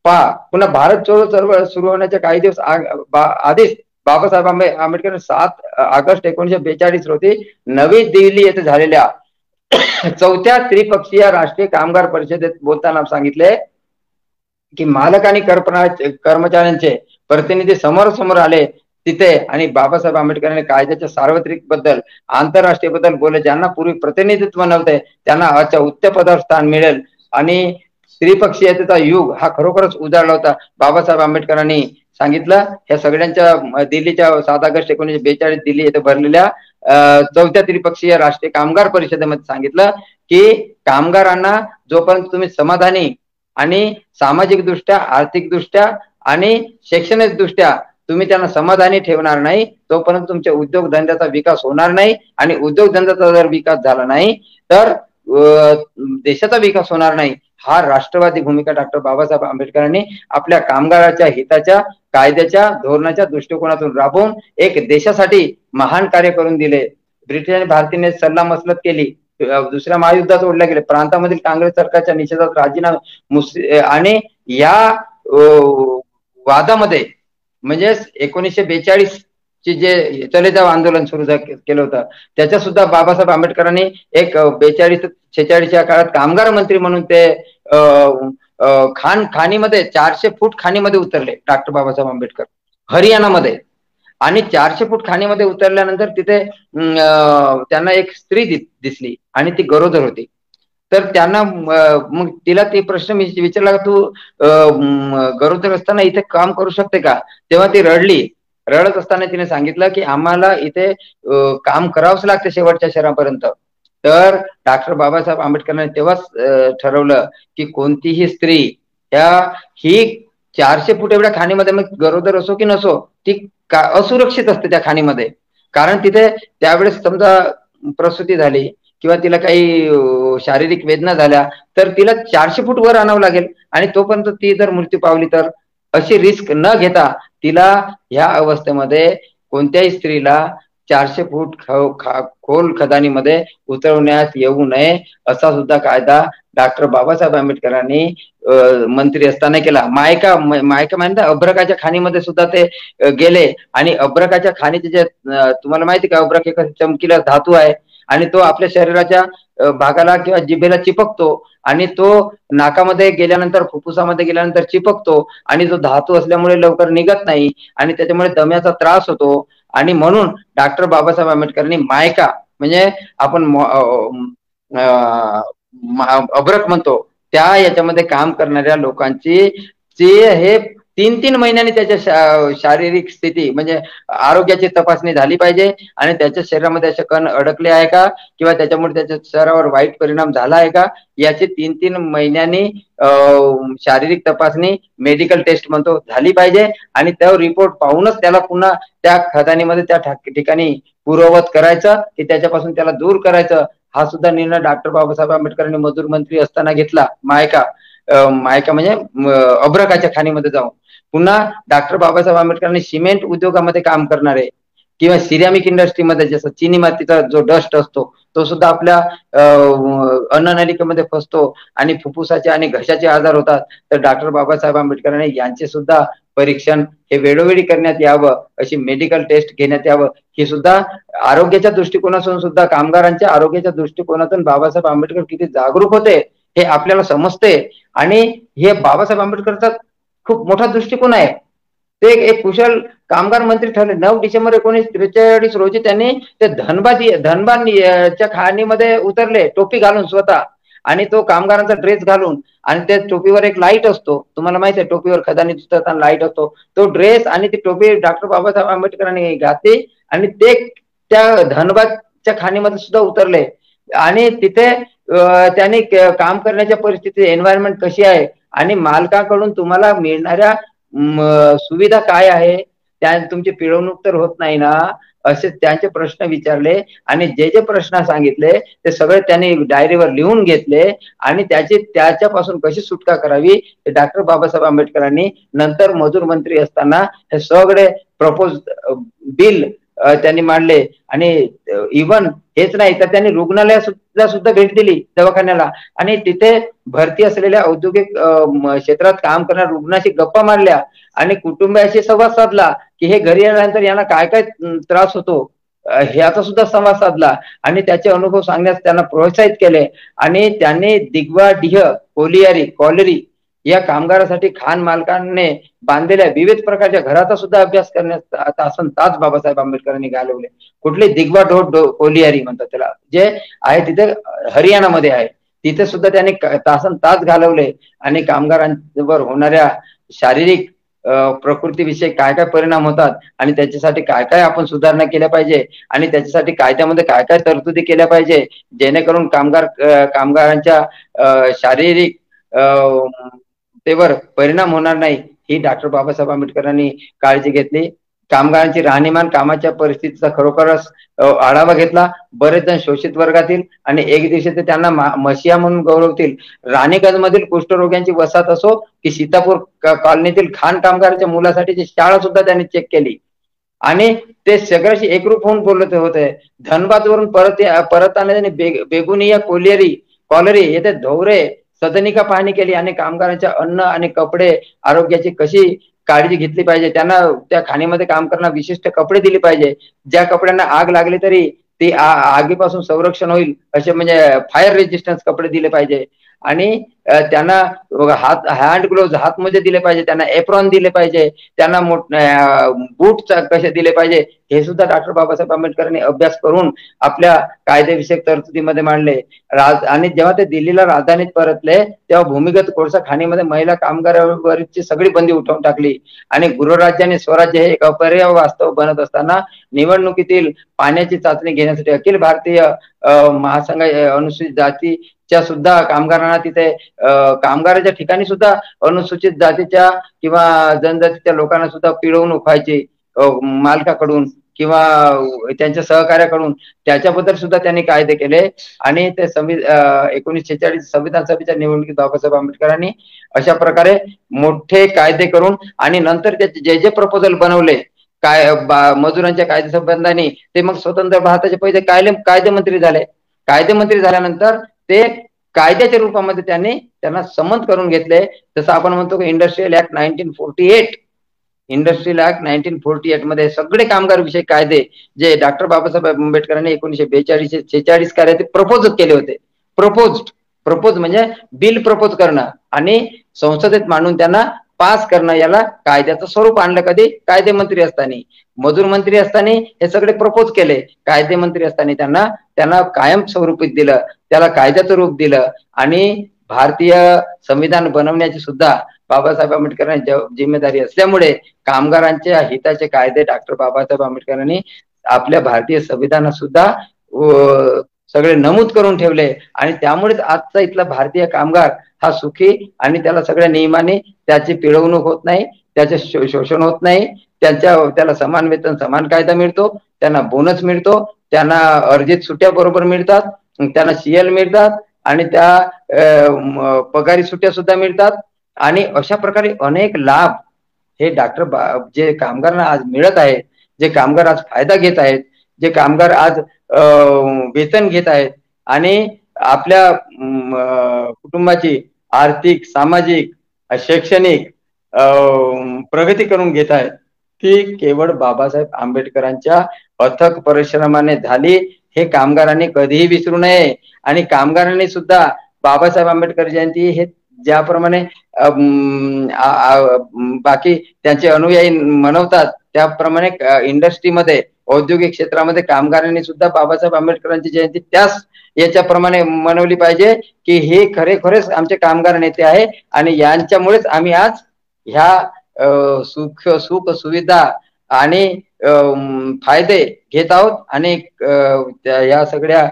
पुन्हा भारत छोडो चळवळ सुरू होण्याच्या काही दिवस आधीच बाबासाहेब आंबेडकर 7 ऑगस्ट 1942 रोजी नवी दिल्ली येथे झालेल्या 4थ्या त्रिपक्षीय राष्ट्रीय कामगार परिषदेत बोलताना सांगितले की मालक आणि कर्मचाऱ्यांचे प्रतिनिधी समोर आले तिथे आणि बाबासाहेब आंबेडकरांनी कायद्याच्या सार्वत्रिक बद्दल आंतरराष्ट्रीय बद्दल बोलले. ज्यांना पूर्वी प्रतिनिधित्व नव्हते त्यांना आजच्या उच्च पदावर स्थान मिळेल आणि त्रिपक्षीयतेचा युग हा खरोखरच उजाडला होता. बाबासाहेब आंबेडकरांनी सांगितलं ह्या सगळ्यांच्या दिल्लीच्या 7 ऑगस्ट 1942 दिल्ली येथे भरलेल्या 4थ्या त्रिपक्षीय राष्ट्रीय कामगार परिषदेमध्ये सांगितलं की कामगारांना जोपर्यंत तुम्ही समाधानी आणि सामाजिक दृष्ट्या, आर्थिक दृष्ट्या आणि शैक्षणिक दृष्ट्या तुम्ही त्यांना समाधानी ठेवणार नाही तोपर्यंत तुमच्या उद्योगधंद्याचा विकास होणार नाही आणि उद्योगधंद्याचा जर विकास झाला नाही तर देशाचा विकास होणार नाही. हा राष्ट्रवादी भूमिका डॉक्टर बाबासाहेब आंबेडकरांनी आपल्या कामगाराच्या हिताच्या कायद्याच्या धोरणाच्या दृष्टिकोनातून राबवून एक देशासाठी महान कार्य करून दिले. ब्रिटिश आणि भारतीय सल्ला मसलत केली, दुसऱ्या महायुद्धात ओढल्या गेले, प्रांतामधील काँग्रेस सरकारच्या निषेधात राजीनामा आणि या वादामध्ये म्हणजे 1942 चे जे चले जाव आंदोलन सुरू केलं होतं त्याच्या सुद्धा बाबासाहेब आंबेडकरांनी एक 42-46 या काळात कामगार मंत्री म्हणून ते खाणीमध्ये 400 फूट खाणीमध्ये उतरले डॉक्टर बाबासाहेब आंबेडकर हरियाणामध्ये आणि 400 फूट खाणीमध्ये उतरल्यानंतर तिथे त्यांना एक स्त्री दिसली आणि ती गरोदर होती तर त्यांना मग तिला ते प्रश्न विचारला, तू गरोदर असताना इथे काम करू शकते का? तेव्हा ती रडली. रडत असताना तिने सांगितलं की आम्हाला इथे काम करावंच लागतं शेवटच्या क्षणापर्यंत. तर डॉक्टर बाबासाहेब आंबेडकरांनी तेव्हाच ठरवलं की कोणतीही स्त्री ही 400 फूट एवढ्या खाणीमध्ये, मग गरोदर असो की नसो, ती असुरक्षित असते त्या खाणीमध्ये. कारण तिथे त्यावेळेस समजा प्रसूती झाली किंवा तिला काही शारीरिक वेदना झाल्या तर तिला 400 फूट वर आणावं लागेल, आणि तोपर्यंत ती जर मृत्यू पावली तर अशी रिस्क न घेता तिला ह्या अवस्थेमध्ये कोणत्याही स्त्रीला 400 फूट खोल खदानीमध्ये उतरवण्यात येऊ नये असा सुद्धा कायदा डॉक्टर बाबासाहेब आंबेडकरांनी मंत्री असताना केला. मायका म्हणता अब्रकाच्या खाणीमध्ये सुद्धा ते गेले, आणि अब्रकाच्या खाणीचे जे तुम्हाला माहिती का, अब्रक एक चमकीला धातू आहे आणि तो आपल्या शरीराच्या भागाला किंवा जिभेला चिपकतो, आणि तो नाकामध्ये गेल्यानंतर फुफ्फुसामध्ये गेल्यानंतर चिपकतो, आणि जो धातू असल्यामुळे लवकर निघत नाही आणि त्याच्यामुळे दम्याचा त्रास होतो. आणि म्हणून डॉक्टर बाबासाहेब आंबेडकरांनी मायका म्हणजे आपण अब्रक म्हणतो त्या याच्यामध्ये काम करणाऱ्या लोकांची हे 3-3 महिन्यांनी त्याच्या शारीरिक स्थिती म्हणजे आरोग्याची तपासणी झाली पाहिजे, आणि त्याच्या शरीरामध्ये असे कण अडकले आहे का किंवा त्याच्यामुळे त्याच्या शरीरावर वाईट परिणाम झाला आहे का याची 3-3 महिन्यांनी शारीरिक तपासणी, मेडिकल टेस्ट म्हणतो, झाली पाहिजे. आणि त्या रिपोर्ट पाहूनच त्याला पुन्हा त्या खदानीमध्ये त्या ठिकाणी पूर्ववत करायचं की त्याच्यापासून त्याला दूर करायचं. हा सुद्धा निर्णय डॉक्टर बाबासाहेब आंबेडकरांनी मजूर मंत्री असताना घेतला. मायका म्हणजे अब्रकाच्या खाणीमध्ये जाऊन. पुन्हा डॉक्टर बाबासाहेब आंबेडकरांनी सिमेंट उद्योगामध्ये काम करणारे किंवा सिरॅमिक इंडस्ट्रीमध्ये जसं चिनी मातीचा जो डस्ट असतो तो सुद्धा आपल्या अन्ननलिकेमध्ये फसतो आणि फुफ्फुसाचे आणि घशाचे आजार होतात. तर डॉक्टर बाबासाहेब आंबेडकरांनी यांचे सुद्धा परीक्षण हे वेळोवेळी करण्यात यावं, अशी मेडिकल टेस्ट घेण्यात यावं. हे सुद्धा आरोग्याच्या दृष्टिकोनातून सुद्धा, कामगारांच्या आरोग्याच्या दृष्टिकोनातून बाबासाहेब आंबेडकर किती जागरूक होते हे आपल्याला समजते. आणि हे बाबासाहेब आंबेडकरचा खूप मोठा दृष्टिकोन आहे. ते एक कुशल कामगार मंत्री ठरले. 9 डिसेंबर 1943 रोजी त्यांनी ते धनबादच्या खाणीमध्ये उतरले टोपी घालून स्वतः, आणि तो कामगारांचा ड्रेस घालून, आणि त्या टोपीवर एक लाईट असतो, तुम्हाला माहिती आहे टोपीवर खदानी उतरताना लाईट असतो, तो ड्रेस आणि ती टोपी डॉक्टर बाबासाहेब आंबेडकरांनी घातली आणि ते त्या धनबादच्या खाणीमध्ये सुद्धा उतरले. आणि तिथे त्यांनी काम करण्याच्या परिस्थिती, एन्व्हायरमेंट कशी आहे आणि मालकाकडून तुम्हाला मिळणाऱ्या सुविधा काय आहे, तुमची पिळवणूक तर होत नाही ना, असे त्यांचे प्रश्न विचारले. आणि जे जे प्रश्न सांगितले ते सगळे त्यांनी डायरीवर लिहून घेतले, आणि त्याच्यापासून कशी सुटका करावी ते डॉक्टर बाबासाहेब आंबेडकरांनी नंतर मजूर मंत्री असताना हे सगळे प्रपोज बिल त्यांनी मांडले. आणि इव्हन हेच नाही तर त्यांनी रुग्णालयाला सुद्धा भेट दिली, दवाखान्याला, आणि तिथे भरती असलेल्या औद्योगिक क्षेत्रात काम करणाऱ्या रुग्णाशी गप्पा मारल्या आणि कुटुंबियाशी संवाद साधला की हे घरी आल्यानंतर यांना काय काय त्रास होतो ह्याचा सुद्धा संवाद साधला, आणि त्याचे अनुभव सांगण्यास त्यांना प्रोत्साहित केले. आणि त्यांनी दिगवा डिह कॉलरी या कामगारासाठी खान मालकांनी बांधलेल्या विविध प्रकारच्या घराचा सुद्धा अभ्यास करण्यास तासन तास बाबासाहेब आंबेडकरांनी घालवले. कुठले दिगवा कोलियारी म्हणतात त्याला, जे आहे तिथे हरियाणामध्ये आहे, तिथे सुद्धा त्यांनी तासन तास घालवले. आणि कामगारांवर होणाऱ्या शारीरिक प्रकृतीविषयी काय काय परिणाम होतात आणि त्याच्यासाठी काय काय आपण सुधारणा केल्या पाहिजे, आणि त्याच्यासाठी कायद्यामध्ये काय काय तरतुदी केल्या पाहिजे जेणेकरून कामगारांच्या शारीरिक तेवर परिणाम होणार नाही, ही डॉक्टर बाबासाहेब आंबेडकरांनी काळजी घेतली. कामगारांची राहणीमान, कामाच्या परिस्थितीचा खरोखरच आढावा घेतला. बरेच जण शोषित वर्गातील, आणि एक दिवशी ते त्यांना मशिया म्हणून गौरवतील. राणीगंज मधील कुष्ठरोग्यांची वसाहत असो की सीतापूर कॉलनीतील खाण कामगारांच्या मुलासाठीची शाळा सुद्धा त्यांनी चेक केली, आणि ते सगळ्याशी एकरूप होऊन बोलत होते. धनबाद वरून परतताना त्यांनी बेगुनिया कॉलरी येथे धोरे सदनिका पाहणी केली, आणि कामगारांच्या अन्न आणि कपडे आरोग्याची कशी काळजी घेतली पाहिजे, त्यांना त्या खाणीमध्ये काम करण्यास विशिष्ट कपडे दिले पाहिजे, ज्या कपड्यांना आग लागली तरी ती आगीपासून संरक्षण होईल असे म्हणजे फायर रेजिस्टन्स कपडे दिले पाहिजे. आणि त्यांना हँड ग्लोव्ह हातमध्ये दिले पाहिजे, त्यांना एप्रॉन दिले पाहिजे, त्यांना बूट कसे दिले पाहिजे, हे सुद्धा डॉक्टर बाबासाहेब आंबेडकरांनी अभ्यास करून आपल्या कायदेविषयक तरतुदीमध्ये मांडले. आणि जेव्हा ते दिल्लीला राजधानीत परतले तेव्हा भूमिगत कोळसा खाणीमध्ये महिला कामगारांवरची सगळी बंदी उठवून टाकली आणि गृहराज्य आणि स्वराज्य हे एक अपर्याय वास्तव बनत असताना निवडणुकीतील पाण्याची चाचणी घेण्यासाठी अखिल भारतीय महासंघ अनुसूचित जातीच्या सुद्धा कामगारांना तिथे कामगाराच्या ठिकाणी सुद्धा अनुसूचित जातीच्या किंवा जनजातीच्या लोकांना सुद्धा पिळवणूक व्हायची मालकाकडून किंवा त्यांच्या सहकार्याकडून, त्याच्याबद्दल सुद्धा त्यांनी कायदे केले. आणि ते 1946 संविधान सभेच्या निवडणुकीत बाबासाहेब आंबेडकरांनी अशा प्रकारे मोठे कायदे करून आणि नंतर त्याचे जे जे प्रपोजल बनवले मजुरांच्या कायदे संबंधाने, ते मग स्वतंत्र भारताचे पहिले कायदे मंत्री झाले. कायदे मंत्री झाल्यानंतर ते कायद्याच्या रूपामध्ये त्यांना संमत करून घेतले. जसं आपण म्हणतो की इंडस्ट्रियल ऍक्ट 1948, इंडस्ट्रियल ऍक्ट 1948 मध्ये सगळे कामगार विषयक कायदे जे डॉक्टर बाबासाहेब आंबेडकरांनी 1942-46 कायदे प्रपोज केले होते. प्रपोज म्हणजे बिल प्रपोज करणं आणि संसदेत मांडून त्यांना पास करणं, याला कायद्याचं स्वरूप आणलं. कधी कायदे मंत्री असताना, मजूर मंत्री असताना हे सगळे प्रपोज केले. कायदे मंत्री असताना त्यांना कायम स्वरूपीत दिलं, त्याला कायद्याचं रूप दिलं. आणि भारतीय संविधान बनवण्याची सुद्धा बाबासाहेब आंबेडकरांची जिम्मेदारी असल्यामुळे कामगारांच्या हिताचे कायदे डॉक्टर बाबासाहेब आंबेडकरांनी आपल्या भारतीय संविधानात सुद्धा सगळे नमूद करून ठेवले. आणि त्यामुळेच आजचा इथला भारतीय कामगार हा सुखी आणि त्याला सगळ्या नियमाने त्याची पिळवणूक होत नाही, त्याचे शोषण होत नाही, त्याला समान वेतन समान कायदा मिळतो, त्यांना बोनस मिळतो, त्यांना अर्जित सुट्ट्या बरोबर मिळतात, त्यांना CL मिळतात आणि त्या पगारी सुट्ट्या सुद्धा मिळतात. आणि अशा प्रकारे अनेक लाभ हे जे कामगारांना आज मिळत आहेत, जे कामगार आज फायदा घेत आहेत, जे कामगार आज वेतन घेत आहेत आणि आपल्या कुटुंबाची आर्थिक, सामाजिक, शैक्षणिक प्रगती करून घेत आहेत, ती केवळ बाबासाहेब आंबेडकरांच्या अथक परिश्रमाने झाली. हे कामगारांनी कधीही विसरू नये. आणि कामगारांनी सुद्धा बाबासाहेब आंबेडकर जयंती हे ज्याप्रमाणे बाकी त्यांचे अनुयायी मनवतात, त्याप्रमाणे इंडस्ट्रीमध्ये, औद्योगिक क्षेत्रामध्ये कामगारांनी सुद्धा बाबासाहेब आंबेडकरांची जयंती त्याच याच्याप्रमाणे मनवली पाहिजे की हे खरेच आमचे कामगार नेते आहे आणि यांच्यामुळेच आम्ही आज ह्या सुख सुविधा आणि फायदे घेत आहोत आणि या सगळ्या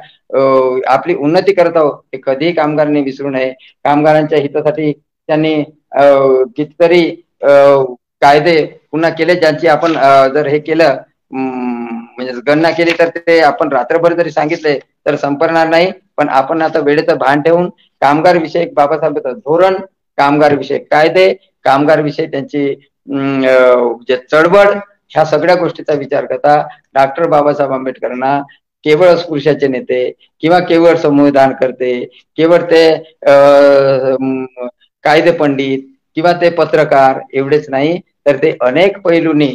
आपली उन्नती करत आहोत. हे कधीही कामगारांनी विसरू नये. कामगारांच्या हितासाठी त्यांनी कितीतरी कायदे पुन्हा केले, ज्यांची आपण जर हे केलं म्हणजे गणना केली तर ते आपण रात्रभर जरी सांगितले तर संपणार नाही. पण आपण आता वेळेचं भान ठेवून कामगार विषयक बाबासाहेबांचं धोरण, कामगार विषयक कायदे, कामगार विषयी त्यांची जे चळवळ, ह्या सगळ्या गोष्टीचा विचार करता डॉक्टर बाबासाहेब आंबेडकरांना केवळ अस्पृश्याचे नेते किंवा केवळ संविधान करते, केवळ ते कायदे पंडित किंवा ते पत्रकार एवढेच नाही, तर ते अनेक पैलूंनी,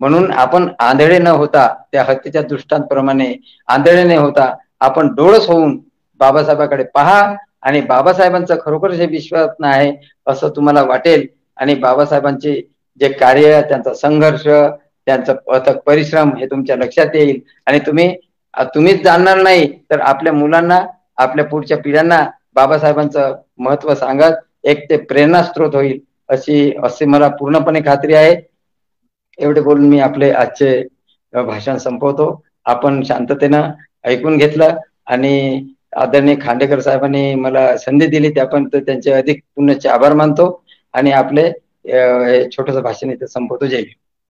म्हणून आपण आंधळे न होता, त्या हत्तीच्या दृष्टांतप्रमाणे आंधळे न होता आपण डोळस होऊन बाबासाहेबांकडे पहा आणि बाबासाहेबांचं खरोखर जे विश्वास आहे असं तुम्हाला वाटेल. आणि बाबासाहेबांचे जे कार्य, त्यांचा संघर्ष, त्यांचा अथक परिश्रम हे तुमच्या लक्षात येईल आणि तुम्हीच जाणणार नाही तर आपल्या मुलांना, आपल्या पुढच्या पिढ्यांना बाबासाहेबांचं महत्व सांगत एक ते प्रेरणास्त्रोत होईल अशी मला पूर्णपणे खात्री आहे. एवढे बोलून मी आपले आजचे भाषण संपवतो. आपण शांततेनं ऐकून घेतलं आणि आदरणीय खांडेकर साहेबांनी मला संधी दिली, त्यापण त्यांचे अधिक पुन्हा आभार मानतो आणि आपले छोटंसं भाषण इथे संपवतो. जय हिंद.